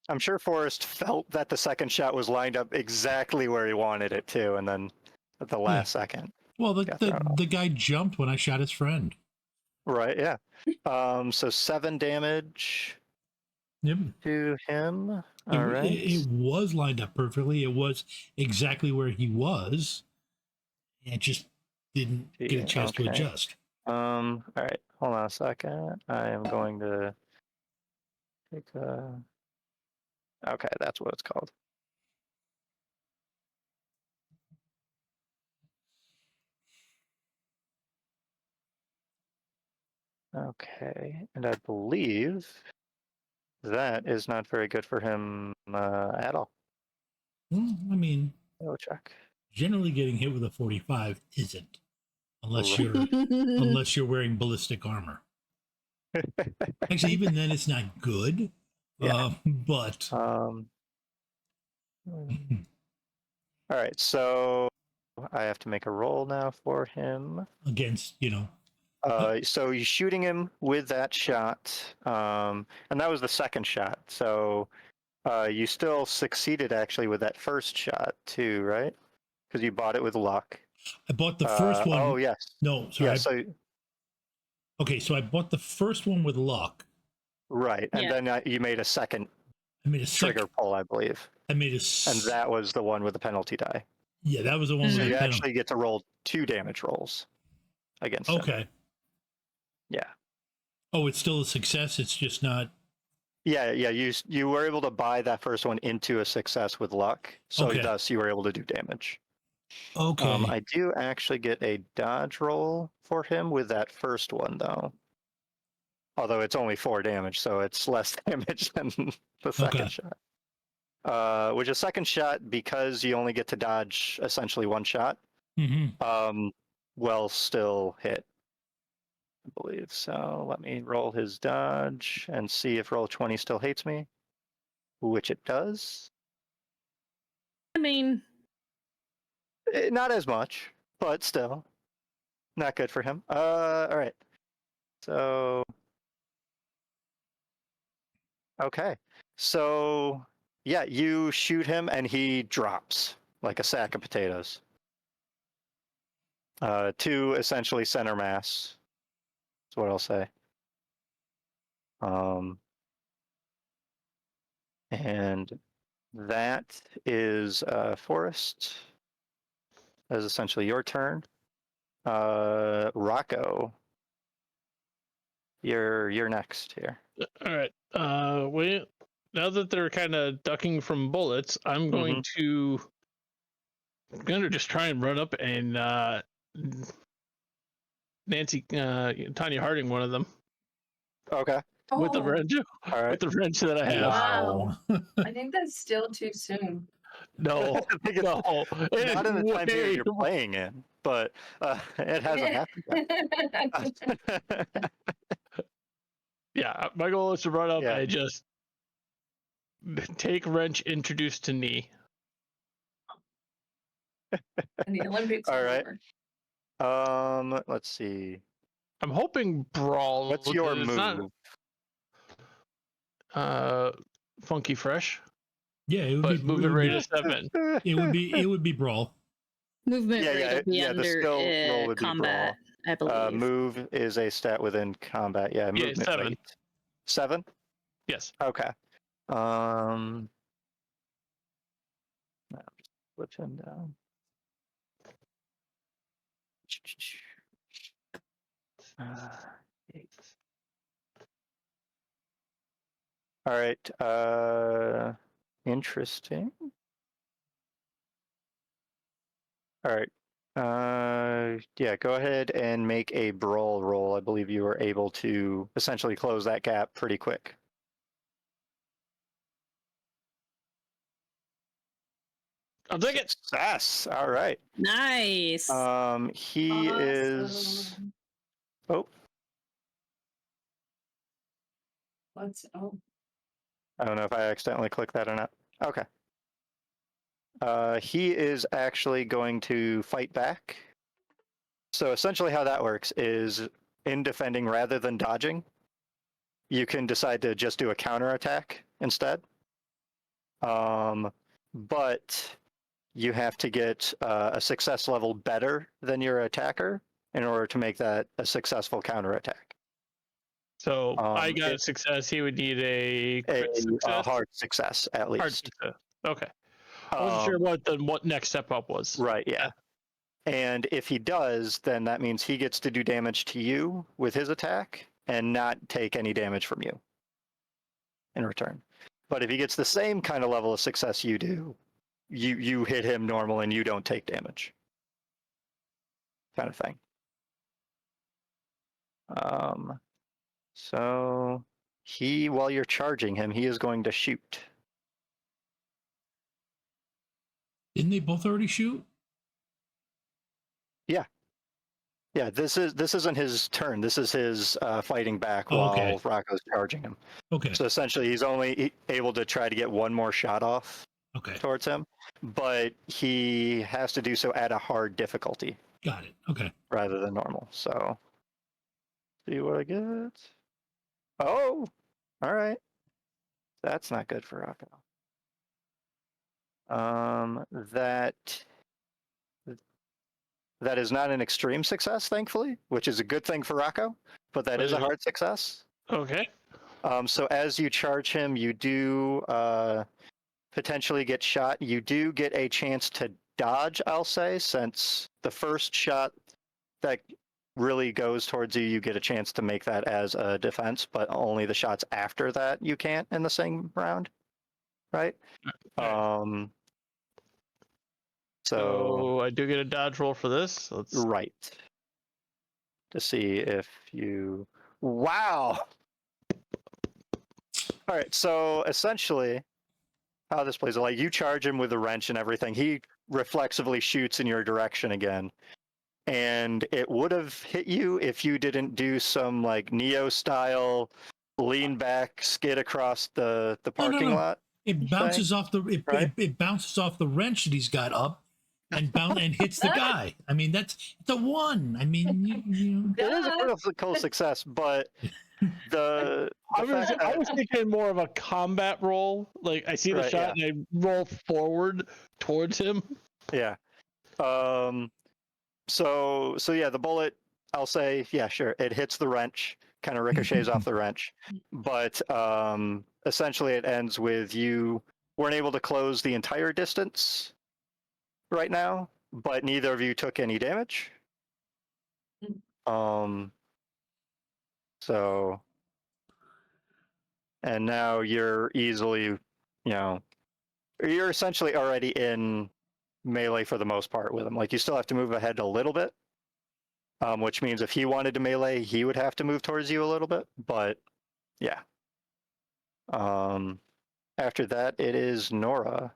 I'm sure Forrest felt that the second shot was lined up exactly where he wanted it to, and then at the last second. Well, Got thrown off. the guy jumped when I shot his friend. Right, yeah. So 7 damage Yep. to him. All It, right. it was lined up perfectly. It was exactly where he was. It just didn't get a chance to Okay. adjust. All right. Hold on a second. I am going to take a. Okay, that's what it's called. Okay, and I believe that is not very good for him at all. Well, I mean, Go check. generally getting hit with a 45 isn't, unless Right. you're wearing ballistic armor. Actually, even then, it's not good. Yeah. But All right, so I have to make a roll now for him. against, So you're shooting him with that shot, and that was the second shot. So you still succeeded actually with that first shot too, right? Because you bought it with luck. I bought the first one. Oh yes. No, sorry. Yeah. So Okay, so I bought the first one with luck. right, and Yeah. then you made a second I made a trigger pull, I believe, and that was the one with the penalty die. Yeah, that was the one So with you the penalty. actually get to roll 2 damage rolls against him. Okay. Yeah. Oh, it's still a success. It's just not. Yeah. You were able to buy that first one into a success with luck, so Okay. thus you were able to do damage. Okay. I do actually get a dodge roll for him with that first one, though. Although it's only 4 damage, so it's less damage than the second shot. Which is second shot, because you only get to dodge essentially 1 shot, will still hit, I believe. So let me roll his dodge and see if roll 20 still hates me, which it does. I mean, Not as much, but still not good for him. All right. So, okay. So, yeah, you shoot him and he drops like a sack of potatoes. To essentially center mass. That's what I'll say. And that is Forrest. That is essentially your turn. Rocco, you're next here. All right. Now that they're kind of ducking from bullets, I'm going to just try and run up and Nancy Tanya Harding one of them. Okay. With the wrench. All right. With the wrench that I have. Wow. I think that's still too soon. No, I think it's no. It not in the is time period way you're playing in, but it hasn't happened yet. Yeah, my goal is to run up Yeah. and just take wrench introduced to knee. And the Olympics All are right. over. Let's see. I'm hoping brawl. What's your it's move? Not funky fresh, Yeah, it would but be. movement rate is 7. It would be. It would be brawl. Movement Yeah, rate yeah, will be yeah, the under skill roll would be combat, I believe. Move is a stat within combat. Yeah, Yeah, movement 7. rate. 7? Yes. Okay. I'll just flip him down. Eight. All right. Interesting. All right. Yeah, go ahead and make a brawl roll. I believe you were able to essentially close that gap pretty quick. I'll take it. Success. All right. Nice. He is. Awesome. Oh, Oh, I don't know if I accidentally clicked that or not. Okay. He is actually going to fight back. So essentially how that works is in defending rather than dodging, you can decide to just do a counterattack instead. But you have to get a success level better than your attacker in order to make that a successful counterattack. So I got a success. He would need a crit A success. hard success, at least. Hard success. Okay. I wasn't sure what next step up was. Right, yeah. And if he does, then that means he gets to do damage to you with his attack and not take any damage from you in return. But if he gets the same kind of level of success you do, you hit him normal and you don't take damage. Kind of thing. So while you're charging him, he is going to shoot. Didn't they both already shoot? Yeah, this isn't his turn. This is his fighting back while Okay. Rocco's charging him. Okay. So essentially, he's only able to try to get one more shot off Okay. towards him, but he has to do so at a hard difficulty Got it. Okay. rather than normal. So, see what I get. Oh, all right. That's not good for Rocco. That is not an extreme success, thankfully, which is a good thing for Rocco, but that is a hard success. Okay. So as you charge him, you do potentially get shot. You do get a chance to dodge, I'll say, since the first shot that really goes towards you, you get a chance to make that as a defense, but only the shots after that you can't in the same round, right? Okay. So I do get a dodge roll for this. Right. To see if you... Wow! All right, so essentially, how this plays, like you charge him with a wrench and everything, he reflexively shoots in your direction again. And it would have hit you if you didn't do some like Neo style lean back skid across the parking lot. It bounces off the it bounces off the wrench that he's got up and hits the guy. I mean, it's a 1. I mean, it is a critical success, but I was thinking more of a combat roll. Like I see the shot and I roll forward towards him. Yeah. So yeah, the bullet, I'll say, yeah, sure, it hits the wrench, kind of ricochets off the wrench, but essentially it ends with you weren't able to close the entire distance right now, but neither of you took any damage. So, and now you're easily, you're essentially already in melee for the most part with him. Like you still have to move ahead a little bit, which means if he wanted to melee, he would have to move towards you a little bit. But yeah. After that, it is Nora.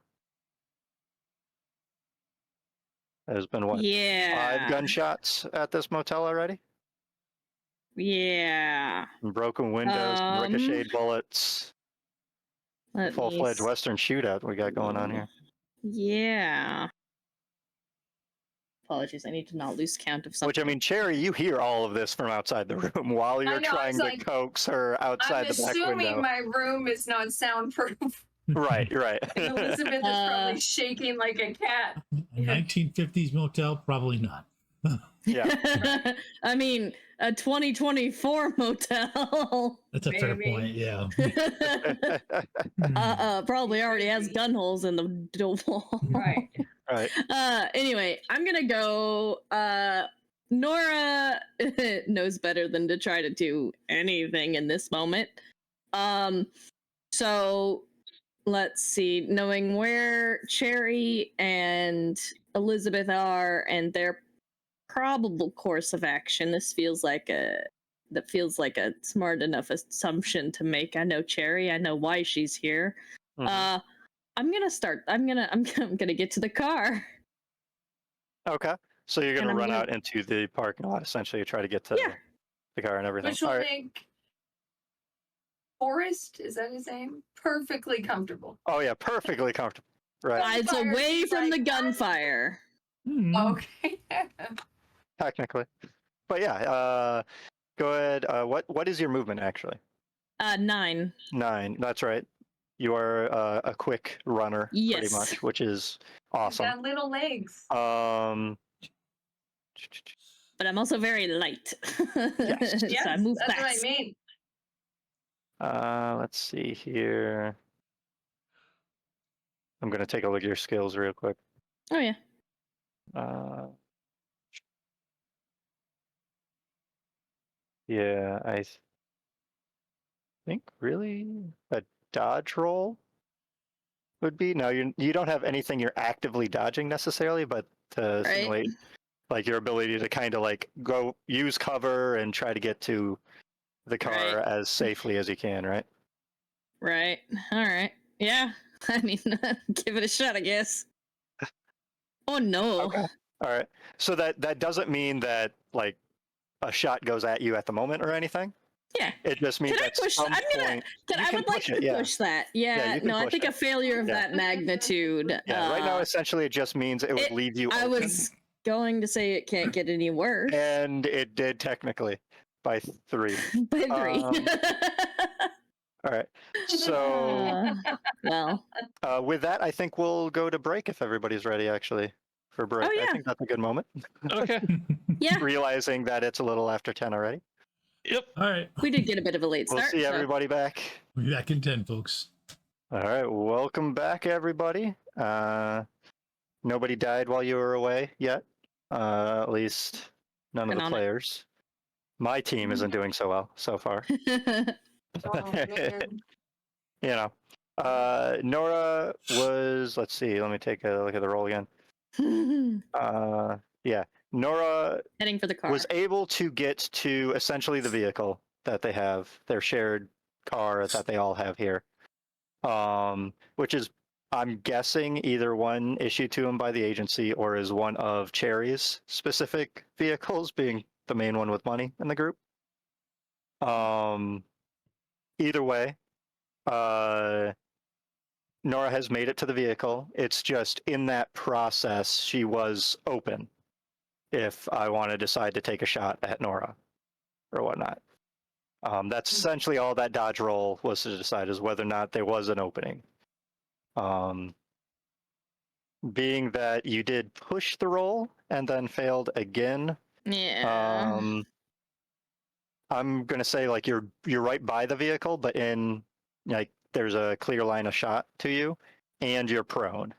There's been what? Yeah. 5 gunshots at this motel already? Yeah. And broken windows, ricocheted bullets. Let Full-fledged me Western shootout we got going on here. Yeah. Apologies, I need to not lose count of something. Which, I mean, Cherry, you hear all of this from outside the room while you're trying to coax her outside the back window. I'm assuming my room is not soundproof. Right. And Elizabeth is probably shaking like a cat. A 1950s motel, probably not. Yeah. I mean, a 2024 motel. That's a fair Maybe. point, yeah. Probably already has gun holes in the door wall. Right. Right. Anyway, I'm gonna go. Nora knows better than to try to do anything in this moment. So let's see. Knowing where Cherry and Elizabeth are and their probable course of action, this feels like a smart enough assumption to make. I know Cherry. I know why she's here. Mhm. I'm gonna get to the car. Okay. So you're going And to I'm run gonna- out into the parking lot, essentially, try to get to Yeah. the car and everything. Which will All right. make Forrest, is that his name? Perfectly comfortable. Oh, yeah. Perfectly comfortable. Right. It's Gunfire, away he's from the like, gunfire. Okay. Technically. But yeah, go ahead. What is your movement, actually? 9. 9. That's right. You are a quick runner, Yes. pretty much, which is He's awesome. got little legs. But I'm also very light. Yes. So Yes, I move that's fast. what I mean. Let's see here. I'm going to take a look at your skills real quick. Oh yeah. Yeah, I think really a dodge roll would be. No, you don't have anything you're actively dodging necessarily, but to Right. simulate like your ability to kind of like go use cover and try to get to the car Right. as safely as you can, right? Right. All right. Yeah. I mean, give it a shot, I guess. Oh no. Okay. All right. So that doesn't mean that like a shot goes at you at the moment or anything. Yeah. It just means Can I at push? some I'm gonna. point. Can, you I can would like push it, to yeah. push that. Yeah, Yeah. you can No, I push think it. a failure of Yeah. that magnitude. Yeah. Right now, essentially, it just means it would leave you. I open. was going to say it can't get any worse. And it did technically by 3. By 3. All right. So well. with that, I think we'll go to break if everybody's ready, actually, for break. Oh, yeah. I think that's a good moment. Okay. Yeah. Realizing that it's a little after 10 already. Yep. All right. We did get a bit of a late We'll start. see so- everybody back. We'll be back in 10, folks. All right. Welcome back, everybody. Nobody died while you were away yet. At least none of Working the on it. players. My team isn't doing so well so far. Oh, man. You know, Nora was. Let's see. Let me take a look at the roll again. Yeah, Nora Heading for the car. was able to get to essentially the vehicle that they have, their shared car that they all have here, which is, I'm guessing, either one issued to them by the agency or is one of Cherry's specific vehicles, being the main one with money in the group. Either way, Nora has made it to the vehicle. It's just in that process, she was open if I want to decide to take a shot at Nora or whatnot. That's essentially all that dodge roll was to decide, is whether or not there was an opening. Being that you did push the roll and then failed again, yeah. I'm gonna say like you're right by the vehicle, but in like there's a clear line of shot to you, and you're prone.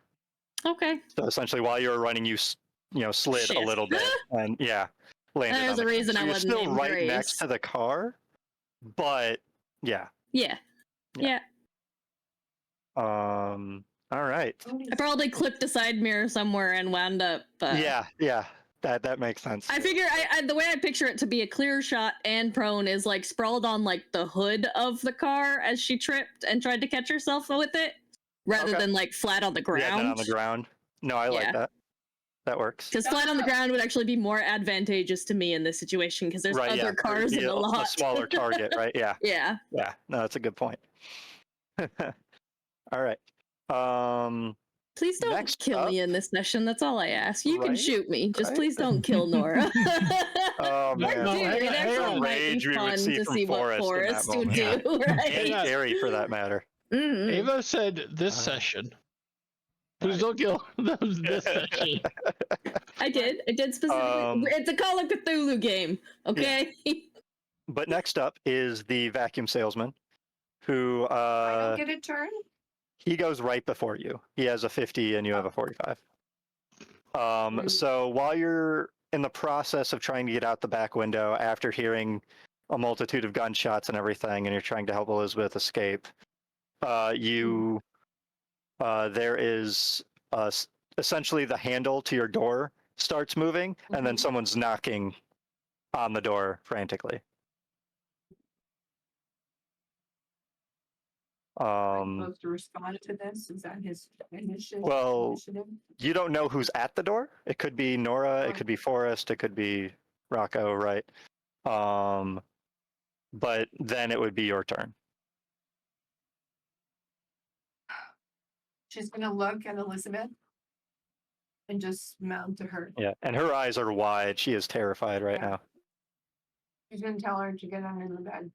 Okay. So essentially, while you were running, you slid Shit. a little bit, and yeah, landed. There's on a the reason so I you're wasn't still named right Grace. next to the car, but yeah. Yeah. Yeah. Yeah. All right. I probably clipped a side mirror somewhere and wound up. Yeah. That makes sense. I figure the way I picture it to be a clear shot and prone is like sprawled on like the hood of the car as she tripped and tried to catch herself with it, rather Okay. than like flat on the ground. Yeah, then on the ground. No, I like Yeah. that. that works. Because flat on the ground would actually be more advantageous to me in this situation because there's Right, other yeah. cars Be in the lot. a smaller target, right? Yeah, Yeah. yeah. No, that's a good point. All right. Please don't Next kill up- me in this session. That's all I ask. You can Right, shoot me. Just right. please don't kill Nora. Oh Or man, No, do. hang It on, hang actually on. might be Rage we would fun see to from see what Forrest in that Forrest would moment. do, right? and Yeah. Gary for that matter. Mm. Ava said this Ah. session. Please don't kill this session. I did specifically. It's a Call of Cthulhu game, okay? But next up is the vacuum salesman, who I don't get a turn. he goes right before you. He has a 50 and you have a 45. So while you're in the process of trying to get out the back window after hearing a multitude of gunshots and everything, and you're trying to help Elizabeth escape, there is essentially the handle to your door starts moving, and then Mhm. someone's knocking on the door frantically. I'm supposed to respond to this. Is that his initiative? Well, you don't know who's at the door. It could be Nora, it could be Forrest, it could be Rocco, right? But then it would be your turn. She's gonna look at Elizabeth and just mount to her. Yeah, and her eyes are wide. She is terrified right Yeah. now. She's gonna tell her to get under the bed.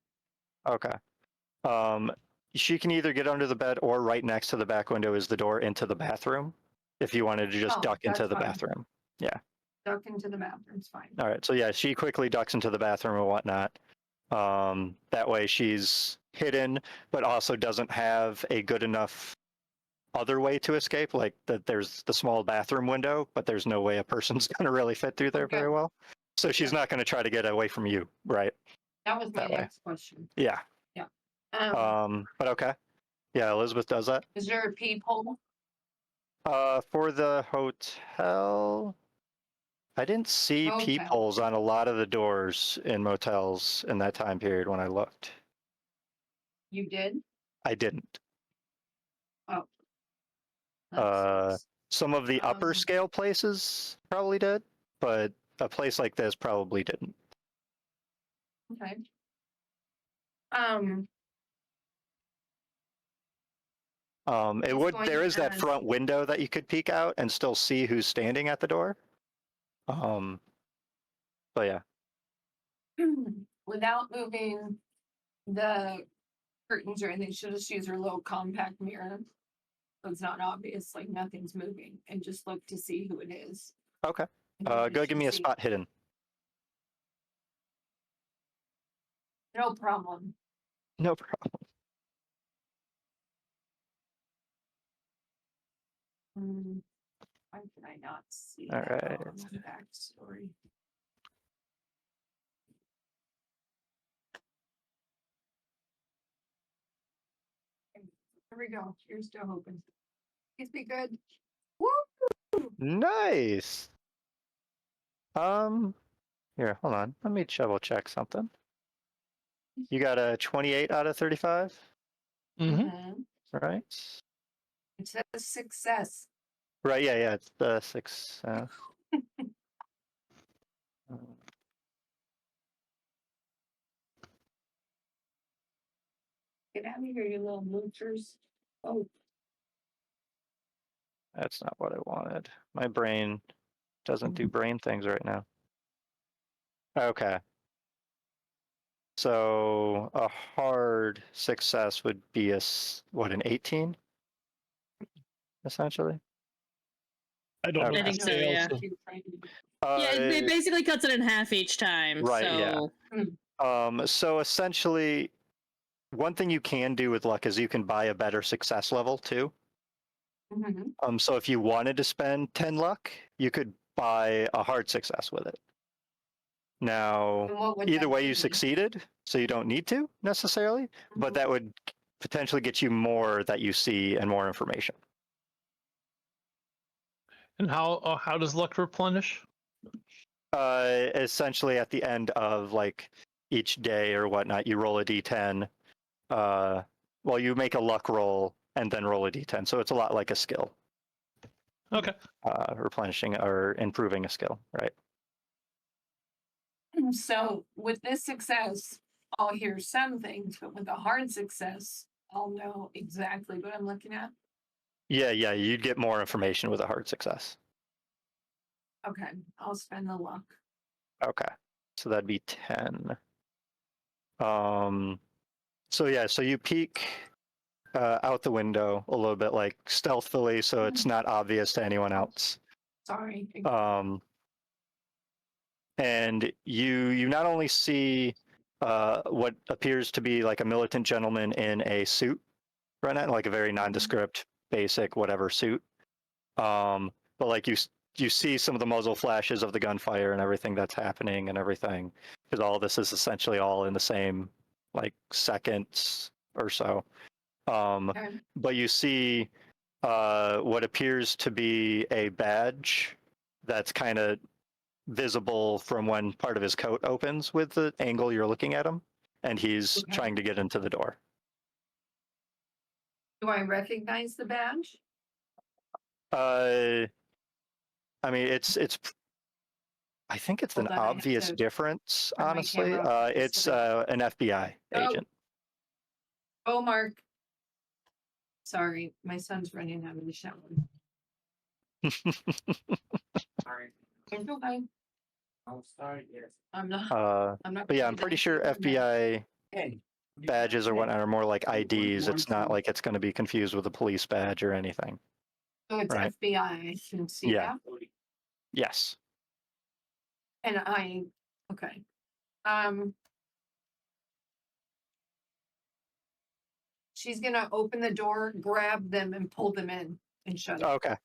Okay. She can either get under the bed or right next to the back window is the door into the bathroom. If you wanted to just Oh, duck into that's the fine. bathroom. Duck into the bathroom's fine. All right. So yeah, she quickly ducks into the bathroom and whatnot. That way she's hidden, but also doesn't have a good enough other way to escape. Like that, there's the small bathroom window, but there's no way a person's going to really fit through there Okay. very well. So she's not going to try to get away from you, right? That was my That way. next question. Yeah. But okay. Yeah, Elizabeth does that. Is there a peephole? For the hotel, I didn't see Motel. peepholes on a lot of the doors in motels in that time period when I looked. You did? I didn't. Oh. Uh, That's Some of the upper Um, scale places probably did, but a place like this probably didn't. okay. It He's would. going There to is that ask- front window that you could peek out and still see who's standing at the door. But yeah. Without moving the curtains or anything, she'll just use her little compact mirror. So it's not obvious, like nothing's moving, and just look to see who it is. Okay. And then Go she give me a sees- spot hidden. No problem. No problem. Why can I not see All that? right. Oh, I'm on backstory. Here we go. You're still open. Please be good. Woo! Nice. Here, hold on. Let me double check something. You got a 28 out of 35, Mm-hmm. Mhm. right? It says success. Right. Yeah. Yeah. It's the 6. Get out of here, you little moochers. Oh, That's not what I wanted. My brain doesn't do brain things right now. Okay. So a hard success would be an 18, essentially. I don't know. I think so, Fail, yeah. so- Yeah, it basically cuts it in half each time. Right, So yeah. So essentially, one thing you can do with luck is you can buy a better success level too. Mhm. So if you wanted to spend 10 luck, you could buy a hard success with it. Now, And what would either that way, give you me? succeeded, so you don't need to necessarily, but Mhm. that would potentially get you more that you see and more information. And how does luck replenish? Essentially, at the end of like each day or whatnot, you roll a d10. Well, you make a luck roll and then roll a d10, so it's a lot like a skill. Okay. replenishing or improving a skill, right? So with this success, I'll hear some things, but with a hard success, I'll know exactly what I'm looking at. Yeah, you'd get more information with a hard success. Okay, I'll spend the luck. Okay, so that'd be 10. So you peek out the window a little bit, like stealthily, so it's not obvious to anyone else. Sorry. And you not only see what appears to be like a militant gentleman in a suit, right now, like a very nondescript, basic whatever suit. But like you see some of the muzzle flashes of the gunfire and everything that's happening and everything, because all this is essentially all in the same like seconds or so. Okay. But you see what appears to be a badge that's kind of visible from when part of his coat opens with the angle you're looking at him, and he's Okay. trying to get into the door. Do I recognize the badge? I mean, I think it's Hold an on, I have obvious to difference, turn my honestly. camera off for It's just a an FBI Oh. agent. Oh, Mark. Sorry, my son's running out of the shower. Sorry. It's okay. I'm sorry, yes. I'm not. I'm not. But yeah, gonna I'm do pretty that. sure FBI Hey. badges or whatnot are more like IDs. It's not like it's going to be confused with a police badge or anything. So it's Right. FBI. I can see Yeah. that. Yes. And okay. She's gonna open the door, grab them, and pull them in and shut it. Okay.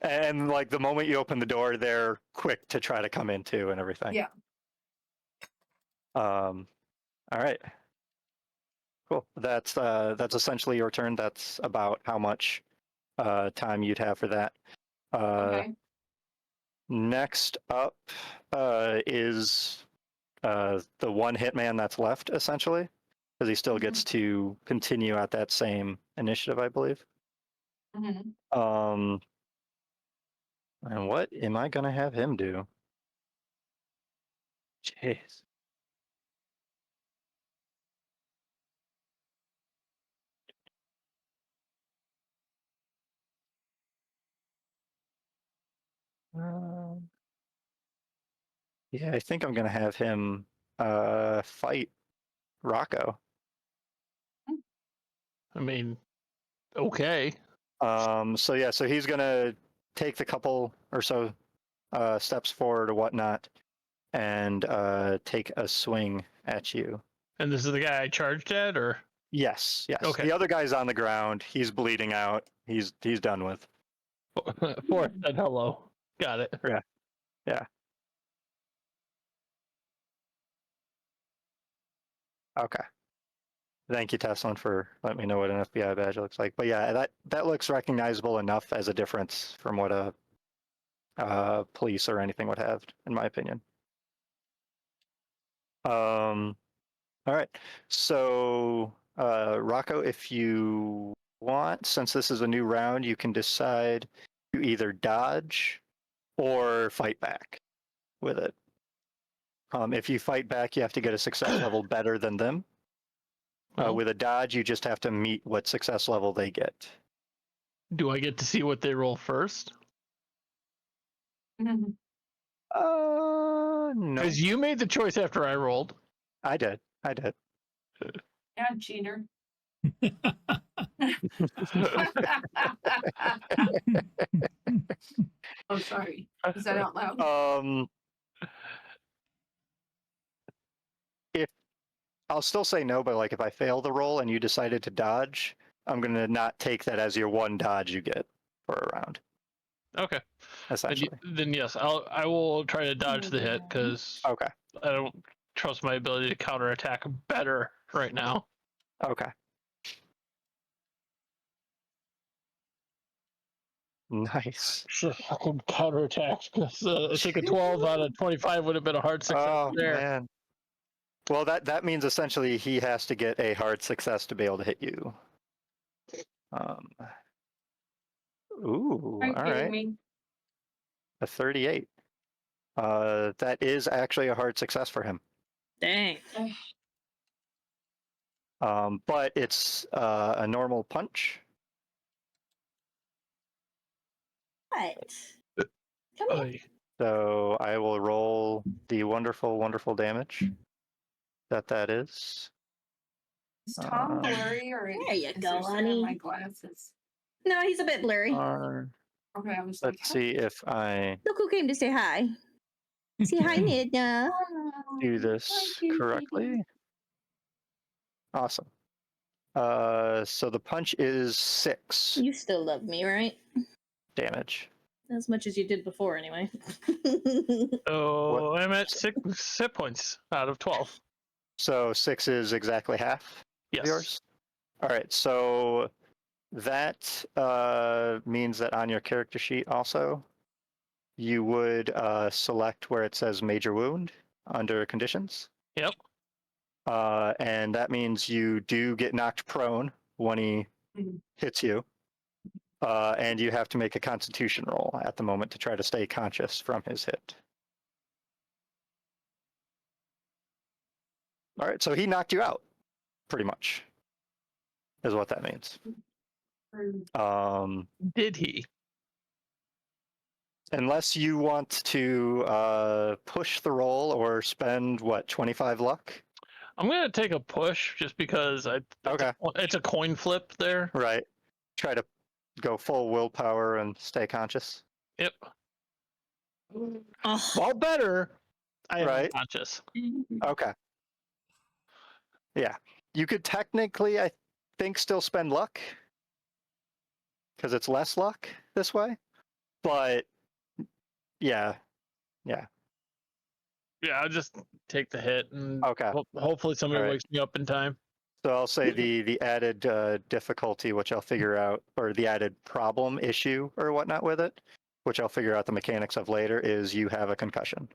And like the moment you open the door, they're quick to try to come in too and everything. Yeah. All right. Cool. That's essentially your turn. That's about how much time you'd have for that. Okay. Next up is the one hitman that's left, essentially, because he still gets to continue at that same initiative, I believe. Mhm. And what am I gonna have him do? Jeez. Yeah, I think I'm gonna have him fight Rocco. I mean, okay. So he's gonna take the couple or so steps forward or whatnot, and take a swing at you. And this is the guy I charged at, or Yes. Okay. The other guy's on the ground. He's bleeding out. He's done with. Vorrt said hello. Got it. Yeah. Okay. Thank you, Teslan, for letting me know what an FBI badge looks like. But yeah, that looks recognizable enough as a difference from what a police or anything would have, in my opinion. All right. So, Rocco, if you want, since this is a new round, you can decide to either dodge or fight back with it. If you fight back, you have to get a success level better than them. Well, With a dodge, you just have to meet what success level they get. do I get to see what they roll first? Mhm. No. Because you made the choice after I rolled. I did. Yeah, cheater. Oh, sorry. Is that out loud? If I'll still say no, but like if I fail the roll and you decided to dodge, I'm gonna not take that as your one dodge you get for a round. Okay. Essentially. Then yes, I will try to dodge the hit because Okay. I don't trust my ability to counterattack better right now. Okay. Nice. Sure, fucking counterattack. Because I think a 12 out of 25 would have been a hard success Oh there. man. Well, that means essentially he has to get a hard success to be able to hit you. Ooh, Are you all kidding right. me? A 38. That is actually a hard success for him. Dang. But it's a normal punch. What? Come here. Oy. So I will roll the wonderful, wonderful damage that is. Is Tom Uh, blurry or There you is go, there something in honey. my glasses? No, he's a bit blurry. Okay, I was like, Let's see if I Look who came to say hi. Say hi, Nidna. do this correctly. Awesome. So the punch is 6 You still love me, right? damage. As much as you did before, anyway. So I'm at 6 hit points out of 12. So 6 is exactly half Yes. of yours. All right. So that means that on your character sheet also, you would select where it says major wound under conditions. Yep. And that means you do get knocked prone when he hits you. And you have to make a constitution roll at the moment to try to stay conscious from his hit. All right, so he knocked you out, pretty much, is what that means. Did he? Unless you want to push the roll or spend, 25 luck? I'm going to take a push just because it's a coin flip there. Right. Try to go full willpower and stay conscious. Yep. Oh, All better. I am Right. unconscious. Okay. Yeah. You could technically, I think, still spend luck because it's less luck this way. But yeah. Yeah, I'll just take the hit and Okay. hopefully somebody All right. wakes me up in time. So I'll say the added difficulty, which I'll figure out, or the added problem issue or whatnot with it, which I'll figure out the mechanics of later, is you have a concussion.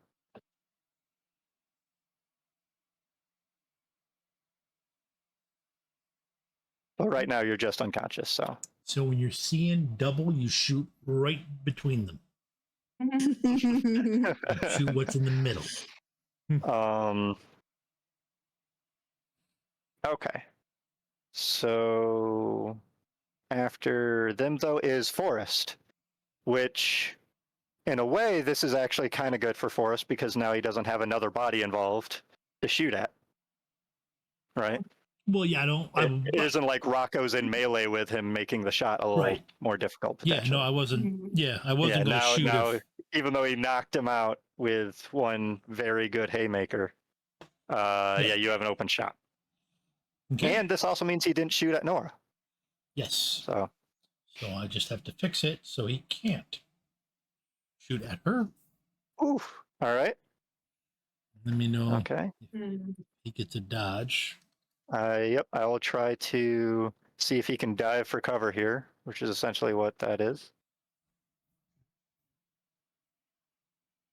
But right now you're just unconscious, so. So when you're seeing double, you shoot right between them. Shoot what's in the middle. Okay. So after them though is Forrest, which in a way this is actually kind of good for Forrest because now he doesn't have another body involved to shoot at. Right? Well, yeah, It isn't like Rocco's in melee with him, making the shot a little more difficult. Yeah, no, I wasn't. Yeah, I wasn't going to shoot. Now, even though he knocked him out with one very good haymaker, yeah, you have an open shot. Okay. And this also means he didn't shoot at Nora. Yes. So I just have to fix it so he can't shoot at her. Oof. All right. Let me know. Okay. If he gets a dodge. Yep. I will try to see if he can dive for cover here, which is essentially what that is.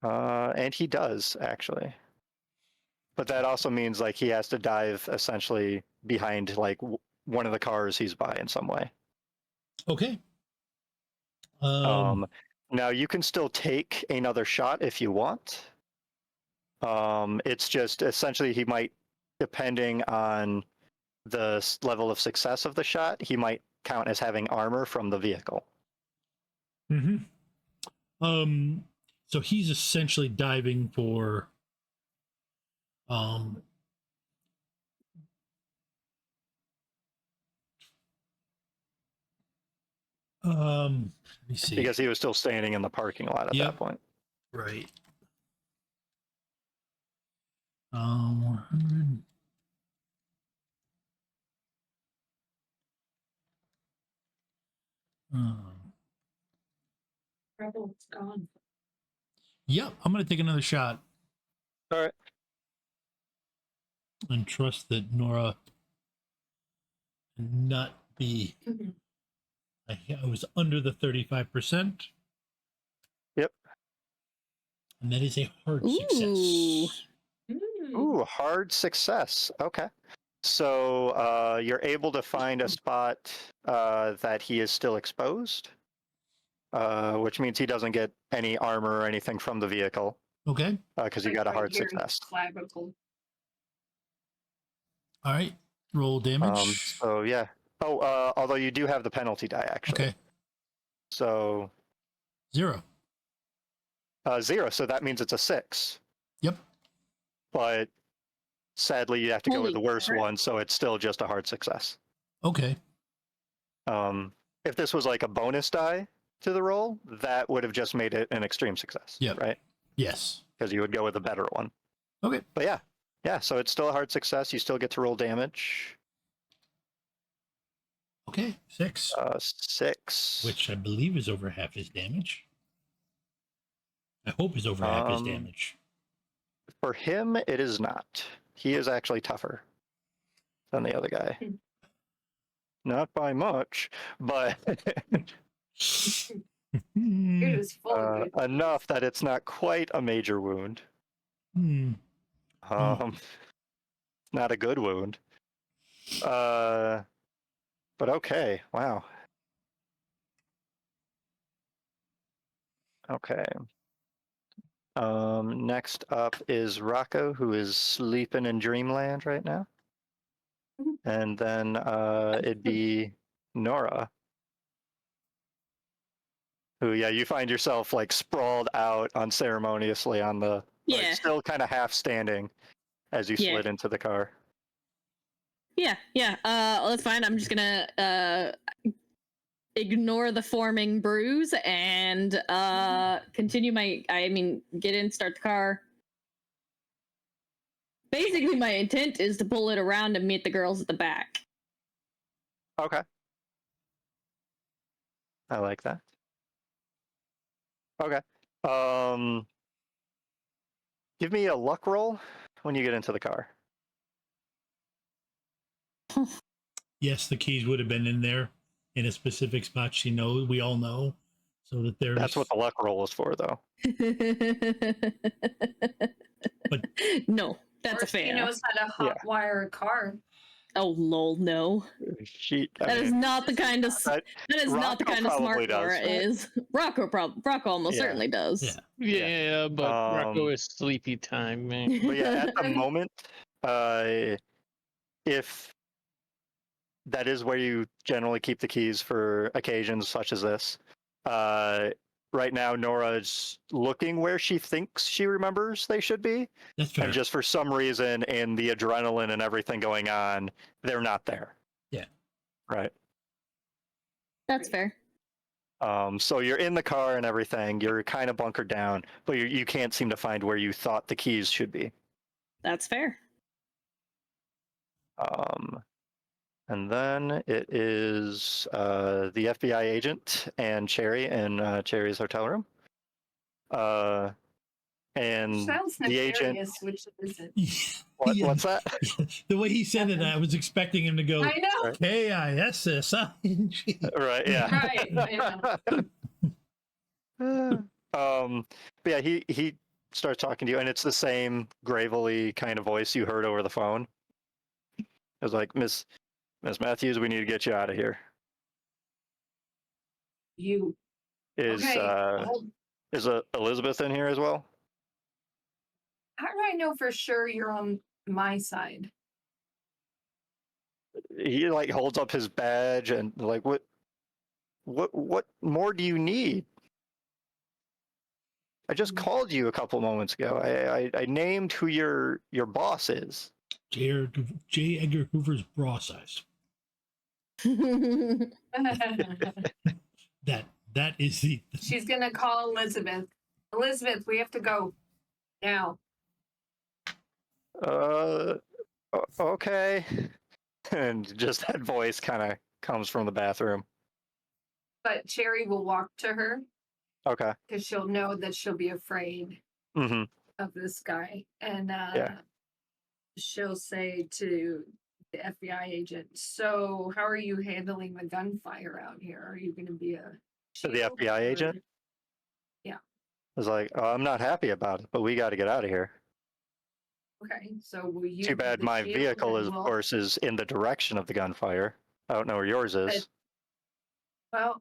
And he does actually. But that also means like he has to dive essentially behind like one of the cars he's by in some way. Okay. Now you can still take another shot if you want. It's just essentially he might, depending on the level of success of the shot, he might count as having armor from the vehicle. Mm-hmm. So he's essentially diving for let me see. Because he was still standing in the parking lot at that point. Right. 100. Rebel's gone. Yep, I'm going to take another shot. All right. And trust that Nora not be. I was under the 35%. Yep. And that is a hard success. Ooh, hard success. Okay. So you're able to find a spot that he is still exposed. which means he doesn't get any armor or anything from the vehicle Okay. because he got a Right hard here, success. clavicle. All right. Roll damage. So yeah. Oh, although you do have the penalty die actually. Okay. So 0. 0. So that means it's a 6. Yep. But sadly, you have to go with Holy the worst crap. one, so it's still just a hard success. Okay. If this was like a bonus die to the roll, that would have just made it an extreme success. Yep. Right? Yes. Because you would go with a better one. Okay. But yeah. So it's still a hard success. You still get to roll damage. Okay. 6. 6. Which I believe is over half his damage. I hope is over half his damage. For him, it is not. He is actually tougher than the other guy. Not by much, but It was full of good. enough that it's not quite a major wound. Not a good wound. But okay, wow. Okay. Next up is Rocco, who is sleeping in dreamland right now. And then it'd be Nora, who, yeah, you find yourself like sprawled out unceremoniously on the, like, still kind of half standing as you slid into the car. Yeah. Well, that's fine. I'm just gonna ignore the forming bruise and continue get in, start the car. Basically, my intent is to pull it around and meet the girls at the back. Okay. I like that. Okay. Give me a luck roll when you get into the car. Yes, the keys would have been in there in a specific spot. We all know. So that there's... That's what the luck roll is for, though. But no, that's a fail. He knows how to hotwire a car. Oh lol, no. That is not the kind of smart Nora is. Rocco almost certainly does. Yeah, but Rocco is sleepy time, man. But yeah, at the moment, if that is where you generally keep the keys for occasions such as this, right now Nora's looking where she thinks she remembers they should be. That's fair. And just for some reason, in the adrenaline and everything going on, they're not there. Yeah. Right. That's fair. So you're in the car and everything. You're kind of bunkered down, but you can't seem to find where you thought the keys should be. That's fair. And then it is the FBI agent and Cherry in Cherry's hotel room. And Sounds the agent. Which is it? What's that? The way he said it, I was expecting him to go. I know. K-I-S-S-I-N-G. Right. Yeah. Right. But yeah, he starts talking to you, and it's the same gravelly kind of voice you heard over the phone. It was like, Miss Matthews, we need to get you out of here. You Is Elizabeth in here as well? How do I know for sure you're on my side? He like holds up his badge and like, what more do you need? I just called you a couple moments ago. I named who your boss is. J. Edgar Hoover's bra size. That is the... She's gonna call Elizabeth. Elizabeth, we have to go now. Okay. And just that voice kind of comes from the bathroom. But Cherry will walk to her. Okay. Because she'll know that she'll be afraid of this guy. And she'll say to the FBI agent, so how are you handling the gunfire out here? Are you going to be to the FBI agent? Yeah. I was like, oh, I'm not happy about it, but we got to get out of here. Okay, so will you... Too bad my vehicle is, of course, is in the direction of the gunfire. I don't know where yours is. Well,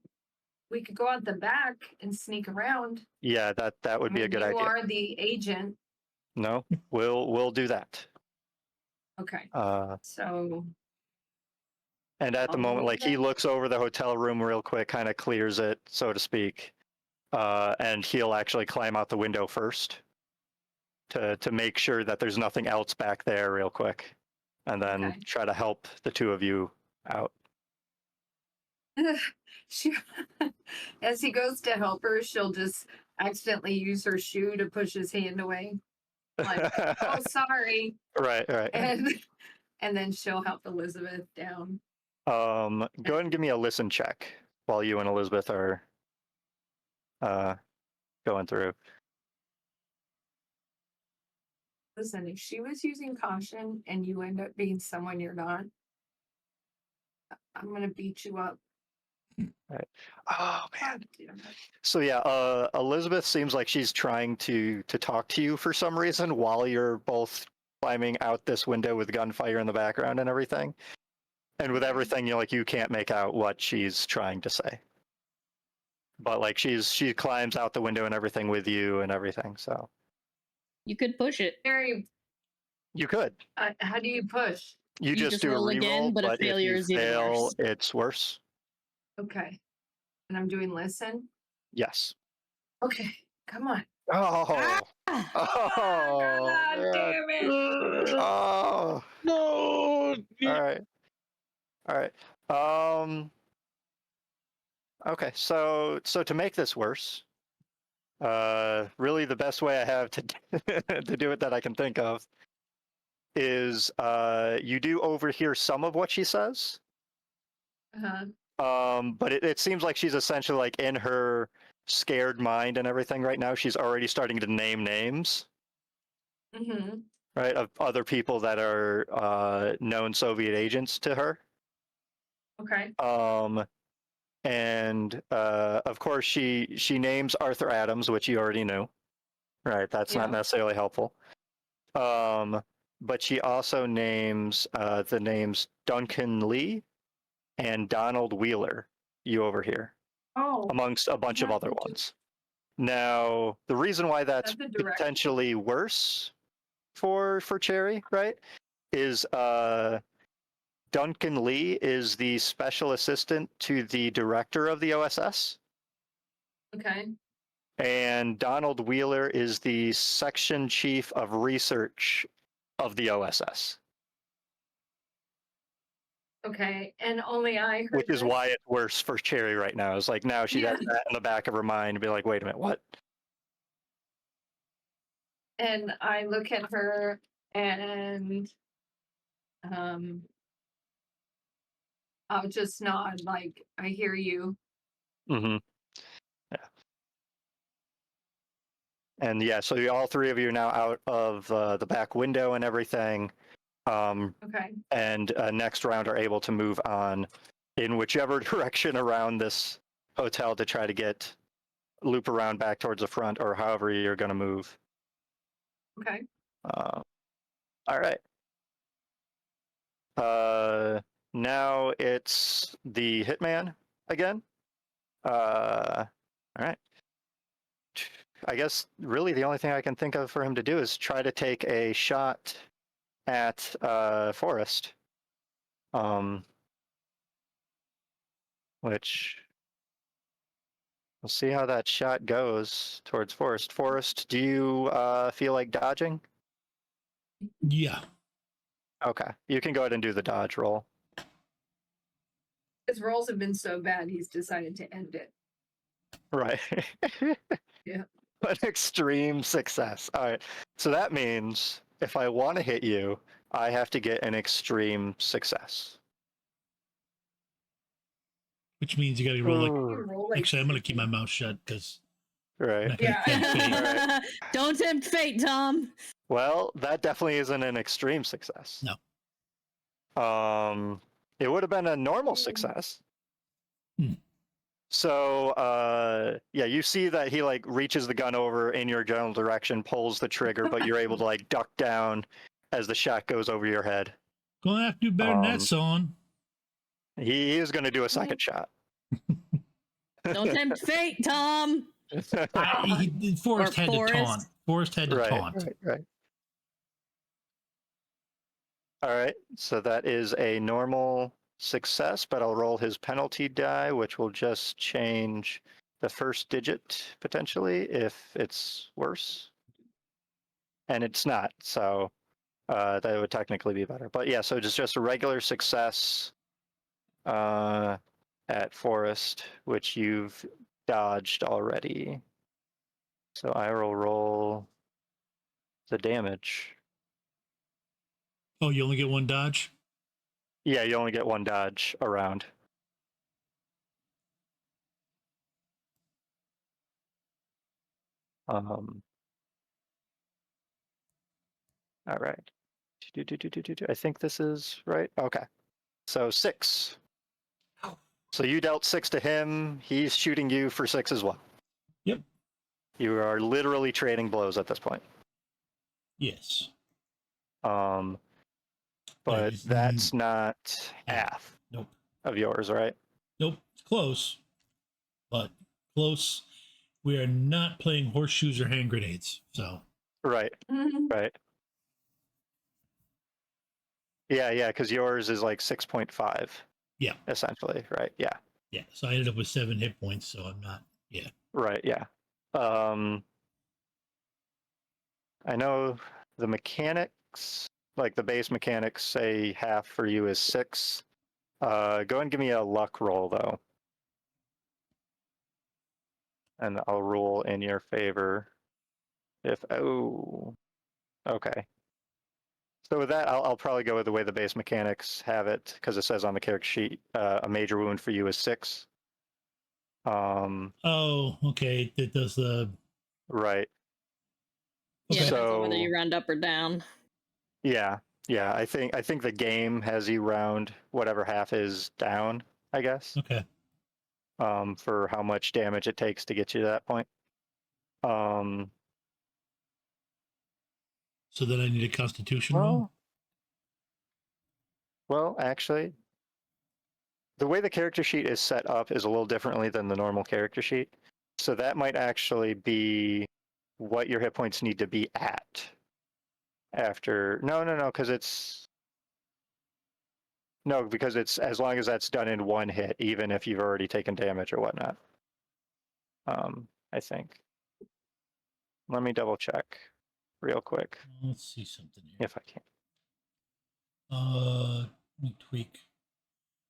we could go out the back and sneak around. Yeah, that would be a good you idea. You are the agent. No, we'll do that. Okay. So. And at the I'll moment, do like he that. looks over the hotel room real quick, kind of clears it, so to speak, and he'll actually climb out the window first to make sure that there's nothing else back there real quick, and then Okay. try to help the two of you out. She, as he goes to help her, she'll just accidentally use her shoe to push his hand away. Like, oh, sorry. Right. And then she'll help Elizabeth down. Go ahead and give me a listen check while you and Elizabeth are going through. Listen, if she was using caution and you end up being someone you're not, I'm gonna beat you up. Right. Oh man. So yeah, Elizabeth seems like she's trying to talk to you for some reason while you're both climbing out this window with gunfire in the background and everything. And with everything, you can't make out what she's trying to say. But like she climbs out the window and everything with you and everything. So You could push it. Mary, you could. how do you push? You just do a roll reroll, again, but a if failure you is even fail, worse. it's worse. Okay. And I'm doing listen. Yes. Okay, come on. Oh. God damn it. Oh. No. All right. Okay. So to make this worse, really the best way I have to to do it that I can think of is you do overhear some of what she says. But it seems like she's essentially like in her scared mind and everything right now. She's already starting to name names. Mm-hmm. Right, of other people that are known Soviet agents to her. Okay. And of course she names Arthur Adams, which you already knew. Right, that's not necessarily helpful. But she also names the names Duncan Lee and Donald Wheeler. You overhear, amongst a bunch of other ones. Now, the reason why that's potentially worse for Cherry, right, is Duncan Lee is the special assistant to the director of the O.S.S. Okay. And Donald Wheeler is the section chief of research of the O.S.S. Okay. And only I heard Which is why it's worse for Cherry right now. It's like now she has that in the back of her mind to be like, wait a minute, what? And I look at her and I'll just nod like I hear you. Mm-hmm. Yeah. And yeah, so all three of you are now out of the back window and everything. Okay. And next round are able to move on in whichever direction around this hotel to try to loop around back towards the front, or however you're going to move. Okay. All right. Now it's the hitman again. All right. I guess really the only thing I can think of for him to do is try to take a shot at Forrest. Which we'll see how that shot goes towards Forrest. Forrest, do you feel like dodging? Yeah. Okay, you can go ahead and do the dodge roll. His rolls have been so bad, he's decided to end it. Right. Yeah. An extreme success. All right. So that means if I want to hit you, I have to get an extreme success. Which means you got to roll like. Actually, I'm going to keep my mouth shut because. Right. Yeah. Don't tempt fate, Tom. Well, that definitely isn't an extreme success. No. It would have been a normal success. So, yeah, you see that he like reaches the gun over in your general direction, pulls the trigger, but you're able to like duck down as the shot goes over your head. Gonna have to do better than that, son. He is going to do a second shot. Don't tempt fate, Tom. Forrest had Forrest. to taunt. Forrest had to taunt. Right. All right, so that is a normal success, but I'll roll his penalty die, which will just change the first digit potentially if it's worse. And it's not, so that would technically be better. But yeah, so just a regular success at Forrest, which you've dodged already. So I will roll the damage. Oh, you only get one dodge? Yeah, you only get one dodge around. All right. I think this is right. Okay. So 6. So you dealt 6 to him. He's shooting you for 6 as well. Yep. You are literally trading blows at this point. Yes. But Wait, that's not half Nope. of yours, right? Nope. It's close. But close. We are not playing horseshoes or hand grenades. So. Right. Right. Yeah, because yours is like 6.5. Yeah. Essentially, right? Yeah. Yeah. So I ended up with 7 hit points, so I'm not. Yeah. Right, yeah. I know the mechanics, like the base mechanics, say half for you is 6. Go ahead and give me a luck roll, though. And I'll roll in your favor. Okay. So with that, I'll probably go with the way the base mechanics have it, because it says on the character sheet, a major wound for you is 6. Oh, okay. That does the. Right. Yeah, Okay. depends on whether So you round up or down. yeah. I think the game has you round whatever half is down, I guess. Okay. For how much damage it takes to get you to that point. So then I need a constitution roll? Well, actually, the way the character sheet is set up is a little differently than the normal character sheet. So that might actually be what your hit points need to be at after. No, because it's as long as that's done in one hit, even if you've already taken damage or whatnot. I think. Let me double check real quick Let's see something here. if I can. Let me tweak.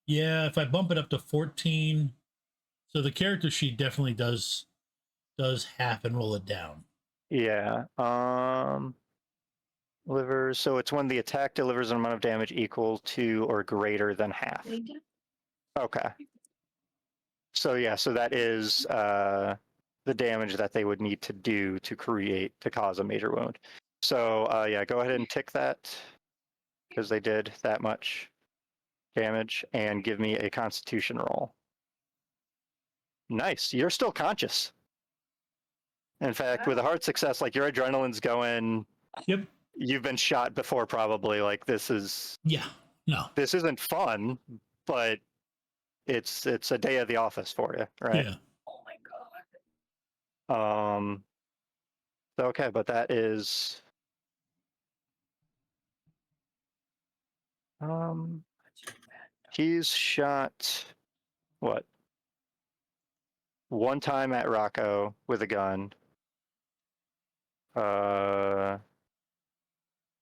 Yeah, if I bump it up to 14, so the character sheet definitely does half and roll it down. Yeah. Delivers. So it's when the attack delivers an amount of damage equal to or greater than half. Okay. So yeah, so that is the damage that they would need to do to cause a major wound. So yeah, go ahead and tick that because they did that much damage, and give me a Constitution roll. Nice. You're still conscious. In fact, with a hard success, like your adrenaline's going. Yep. You've been shot before, probably. Like this is. Yeah. No. This isn't fun, but it's a day of the office for you, right? Yeah. Oh my god. Okay, but that is he's shot what? One time at Rocco with a gun.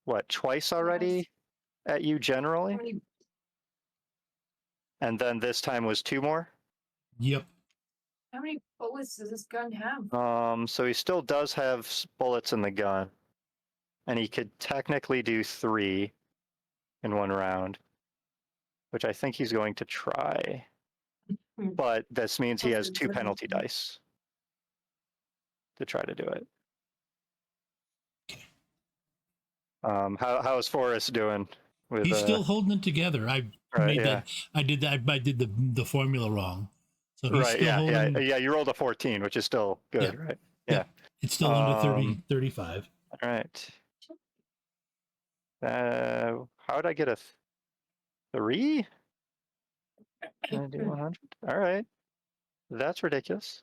What, twice already at you generally? And then this time was 2 more? Yep. How many bullets does this gun have? So he still does have bullets in the gun. And he could technically do 3 in one round, which I think he's going to try. But this means he has 2 penalty dice to try to do it. How is Forrest doing? With, He's still holding it together. I made that. I did that. I did the formula wrong. So he's still holding. Yeah. You rolled a 14, which is still good, right? Yeah. It's still under 35. All right. How would I get a 3? Can I do 100? All right. That's ridiculous.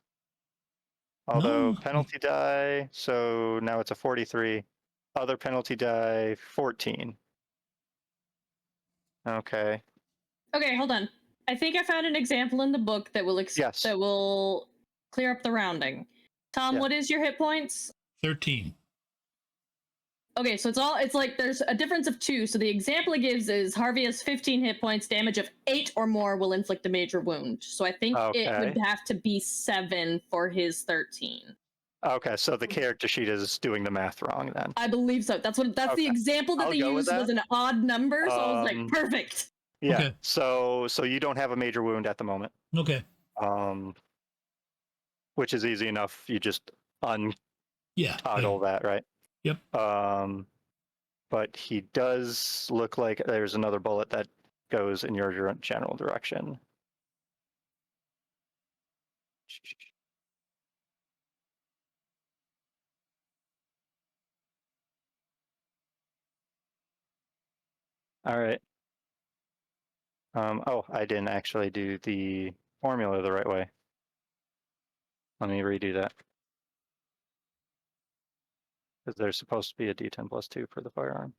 Although No. penalty die, so now it's a 43. Other penalty die, 14. Okay. Okay, hold on. I think I found an example in the book that will Yes. that will clear up the rounding. Tom, Yeah. what is your hit points? 13. Okay, so it's like there's a difference of 2. So the example it gives is Harvey has 15 hit points, damage of 8 or more will inflict a major wound. So I think it would Okay. have to be 7 for his 13. Okay, so the character sheet is doing the math wrong then. I believe so. That's the Okay. example that I'll they go with used was that. an odd number, so I was like, perfect. Yeah. Okay. So you don't have a major wound at the moment. Okay. Which is easy enough. You just Yeah. untoggle that, right? Yep. But he does look like there's another bullet that goes in your general direction. All right. Oh, I didn't actually do the formula the right way. Let me redo that. Because there's supposed to be a D10 plus 2 for the firearm,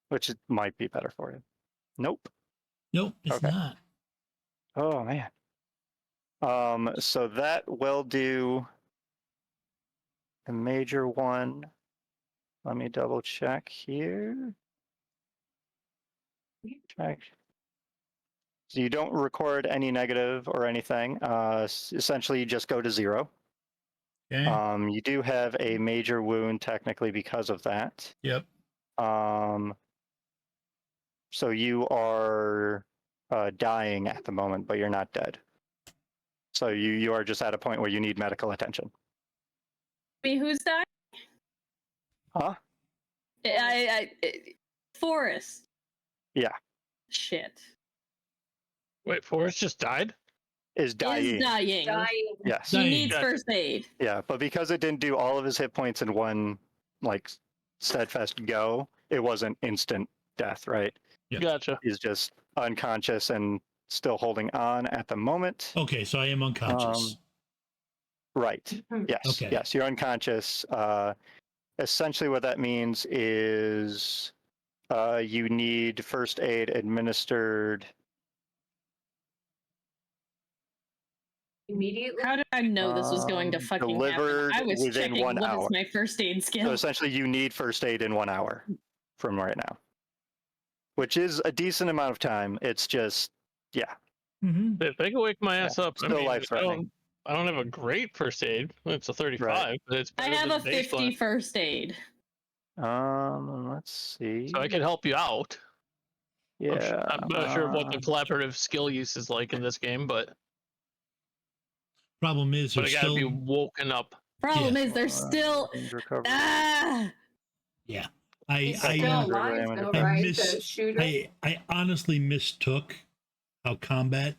which might be better for you. Nope. Nope, it's Okay. not. Oh man. So that will do a major one. Let me double check here. Check. So you don't record any negative or anything. Essentially, you just go to 0. Okay. You do have a major wound technically because of that. Yep. So you are dying at the moment, but you're not dead. So you are just at a point where you need medical attention. Who's that? Huh? Forrest. Yeah. Shit. Wait, Forrest just died? Is dying. Is dying. Dying. Yes. He Dying. needs Gotcha. first aid. Yeah, but because it didn't do all of his hit points in one like steadfast go, it wasn't instant death, right? Yep. Gotcha. He's just unconscious and still holding on at the moment. Okay, so I am unconscious. Right. Yes. Okay. Yes, you're unconscious. Essentially, what that means is you need first aid administered. Immediately. How did I know this was going to fucking happen? Delivered I was within checking 1 what hour. is my first aid So skill. essentially, you need first aid in 1 hour from right now, which is a decent amount of time. It's just, yeah. Mm-hmm. If they can wake my ass up, Still life-threatening. I don't have a great first aid. It's a 35, Right. but it's I better have than a 50 baseline. first aid. Let's see. So I can help you out. Yeah. I'm not sure what the collaborative skill use is like in this game, but Problem is, I there's gotta be still woken up. Problem Yeah. is, there's still recovery. yeah. He's I- still I- alive, though, I right? miss- The shooter. I honestly mistook how combat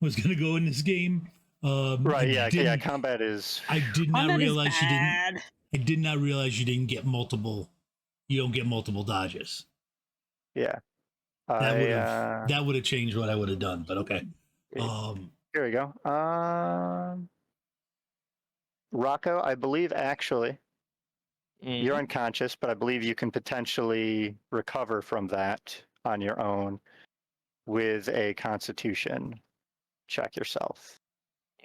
was going to go in this game. Right. I Yeah. didn't- Combat is. I did not Combat is realize you didn't. bad. I did not realize you didn't get multiple. You don't get multiple dodges. Yeah. That would have changed what I would have done. But okay. Here we go. Rocco, I believe actually you're unconscious, but I believe you can potentially recover from that on your own with a Constitution check yourself.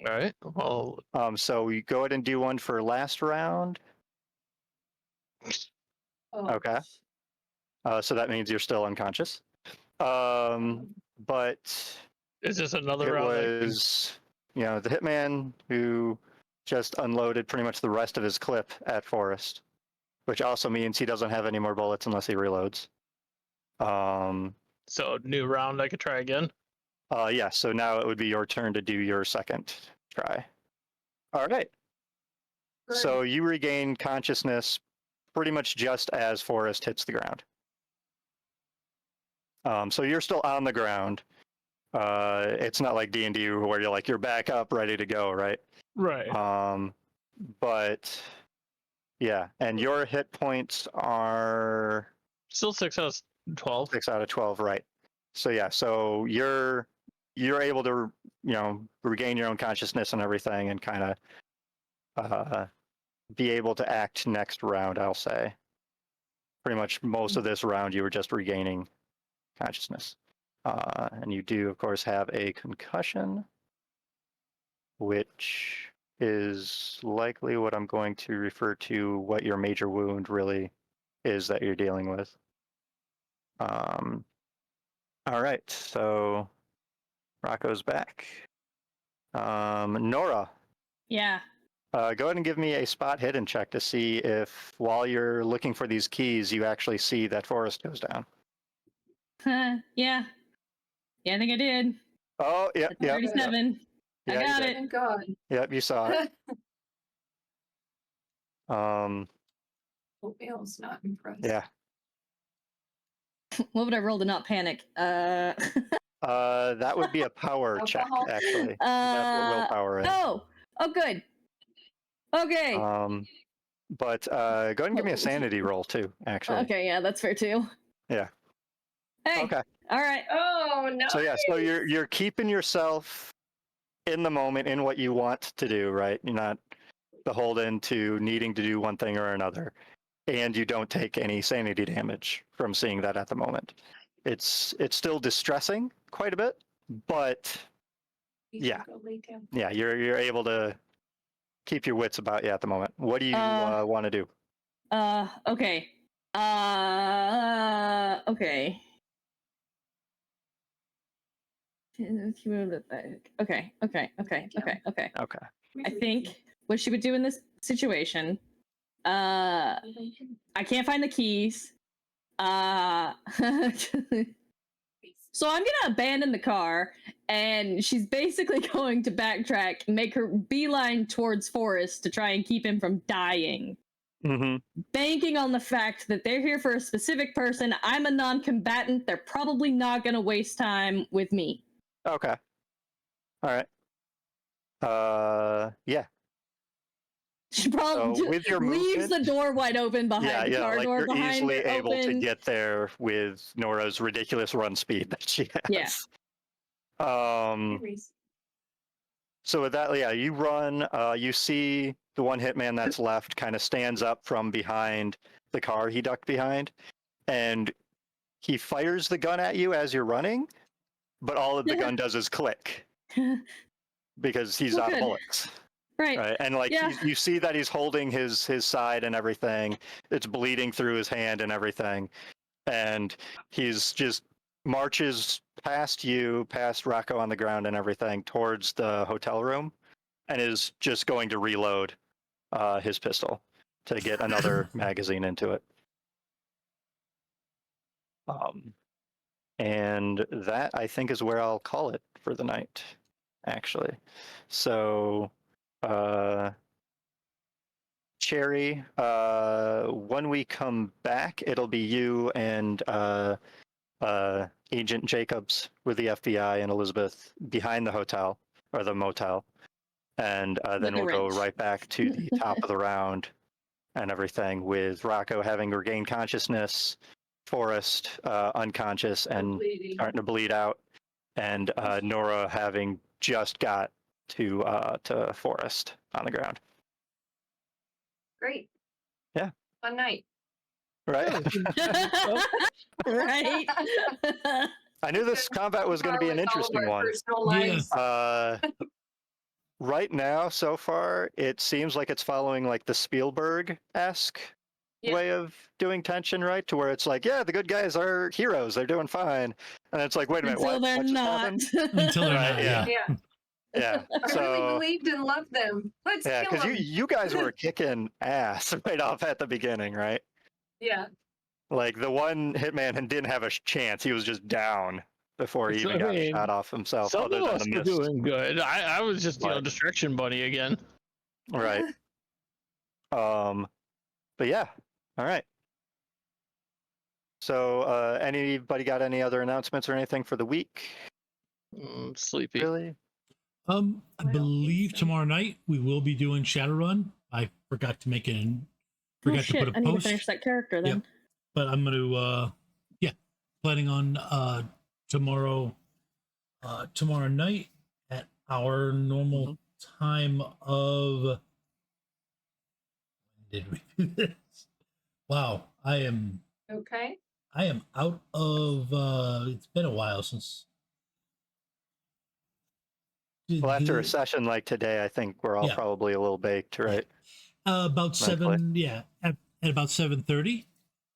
All right. Well, So you go ahead and do one for last round. Oh. Okay. So that means you're still unconscious. But is this another it round? was, the hitman who just unloaded pretty much the rest of his clip at Forrest, which also means he doesn't have any more bullets unless he reloads. So new round, I could try again. Yeah. So now it would be your turn to do your second try. All right. Good. So you regain consciousness pretty much just as Forrest hits the ground. So you're still on the ground. It's not like D&D where you're back up, ready to go, right? Right. But yeah, and your hit points are Still 6 out of 12. 6 out of 12, right? So yeah, so you're you're able to, regain your own consciousness and everything, and kind of be able to act next round. I'll say, pretty much most of this round, you were just regaining consciousness, and you do, of course, have a concussion, which is likely what I'm going to refer to what your major wound really is that you're dealing with. All right, so Rocco's back. Nora, Yeah. go ahead and give me a spot hidden check to see if, while you're looking for these keys, you actually see that Forrest goes down. Yeah. Yeah, I think I did. Oh, yep, yep. 37. Yeah, I got you it. Thank God. Yep, you saw it. Oatmeal's not impressed. Yeah. What would I roll to not panic? That would be a power check, Alcohol? actually. That's what willpower is. Oh, good. Okay. But go ahead and give me a sanity roll too, actually. Okay, yeah, that's fair too. Yeah. Hey. Okay. All right. Oh no. So yeah, so you're keeping yourself in the moment, in what you want to do, right? You're not beholden to needing to do one thing or another, and you don't take any sanity damage from seeing that at the moment. It's still distressing quite a bit, but You should yeah. go lay down. yeah, you're able to keep your wits about you at the moment. What do you want to do? Okay. Okay. Okay. Okay. I think what she would do in this situation, I can't find the keys. So I'm gonna abandon the car, and she's basically going to backtrack and make her beeline towards Forrest to try and keep him from dying. Mm-hmm. Banking on the fact that they're here for a specific person. I'm a non-combatant. They're probably not gonna waste time with me. Okay. All right. Yeah. She probably So with your leaves movement, the door wide open behind the car like door you're behind easily her able to open. get there with Nora's ridiculous run speed that she has. Yeah. So with that, yeah, you run. You see the one hitman that's left kind of stands up from behind the car he ducked behind, and he fires the gun at you as you're running, but all that the gun does is click because he's out of bullets. Right. And like Yeah. you see that he's holding his side and everything. It's bleeding through his hand and everything, and he's just marches past you, past Rocco on the ground and everything, towards the hotel room, and is just going to reload his pistol to get another magazine into it. And that, I think, is where I'll call it for the night, actually. So, Cherry, when we come back, it'll be you and Agent Jacobs with the FBI and Elizabeth behind the hotel, or the motel. And then the we'll go wrench. right back to the top of the round and everything, with Rocco having regained consciousness, Forrest unconscious and starting to bleed out, and Nora having just got to Forrest on the ground. Great. Yeah. Fun night. Right? Right. I knew this combat was going to be an interesting one. Right now, so far, it seems like it's following like the Spielberg-esque way of doing tension, right? To where it's like, yeah, the good guys are heroes; they're doing fine, and it's like, wait a minute, Until they're what just not. happened? Until they're Right, not. yeah. Yeah. I So really believed and loved them. Let's yeah, kill because them. you guys were kicking ass right off at the beginning, right? Yeah. Like the one hitman didn't have a chance; he was just down before he even got a shot off himself. Some Other of than us the were mist. doing good. I was just, But- distraction bunny again. Right. But yeah. All right. So, anybody got any other announcements or anything for the week? Sleepy. Really? I believe tomorrow night we will be doing Shadowrun. I forgot to make it. Forgot to put a I need to post. finish that character then. Yep. But I'm going to, planning on tomorrow tomorrow night at our normal time of. When did we do this? Wow, I am Okay. out of. It's been a while since. Well, after a session like today, I think we're all Yeah. probably a little baked, right? About Mentally. 7, yeah, at about 7:30,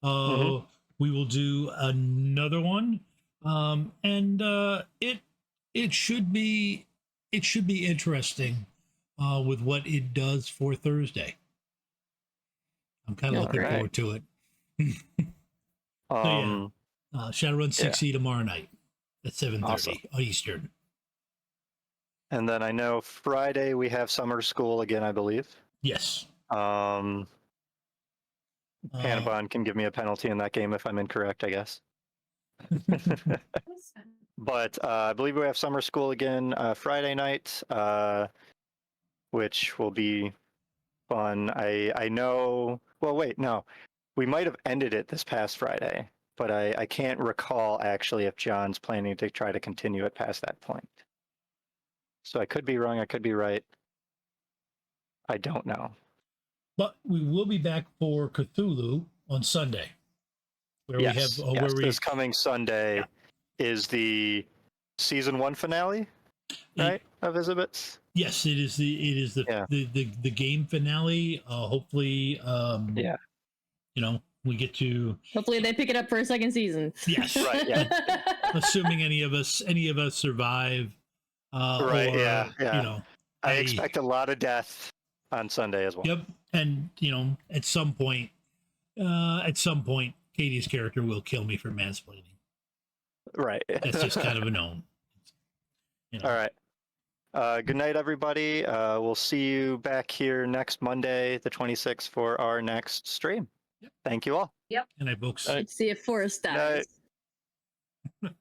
Mhm. we will do another one, and it should be interesting, with what it does for Thursday. I'm kind of looking Alright. forward to it. So yeah, Shadowrun 60 tomorrow night at 7:30 Eastern. And then I know Friday we have summer school again, I believe. Yes. Panabon can give me a penalty in that game if I'm incorrect, I guess. But I believe we have summer school again Friday night, which will be fun. I know. Well, wait, no, we might have ended it this past Friday, but I can't recall actually if John's planning to try to continue it past that point. So I could be wrong. I could be right. I don't know. But we will be back for Cthulhu on Sunday, where Yes, we have yes. where we This coming Sunday is the season 1 finale, right? Of Isabits. Yes, it is the Yeah. the game finale. Hopefully, Yeah. you know, we get to Hopefully they pick it up for a second season. yes, Right, yeah. assuming any of us survive, Right, or yeah. you know, I expect a lot of death on Sunday as well. Yep, and you know, at some point, Katie's character will kill me for mansplaining. Right. That's just kind of a known. You know. All right. Good night, everybody. We'll see you back here next Monday, the 26th, for our next stream. Yep. Thank you all. And I books. See if Forrest dies. Night.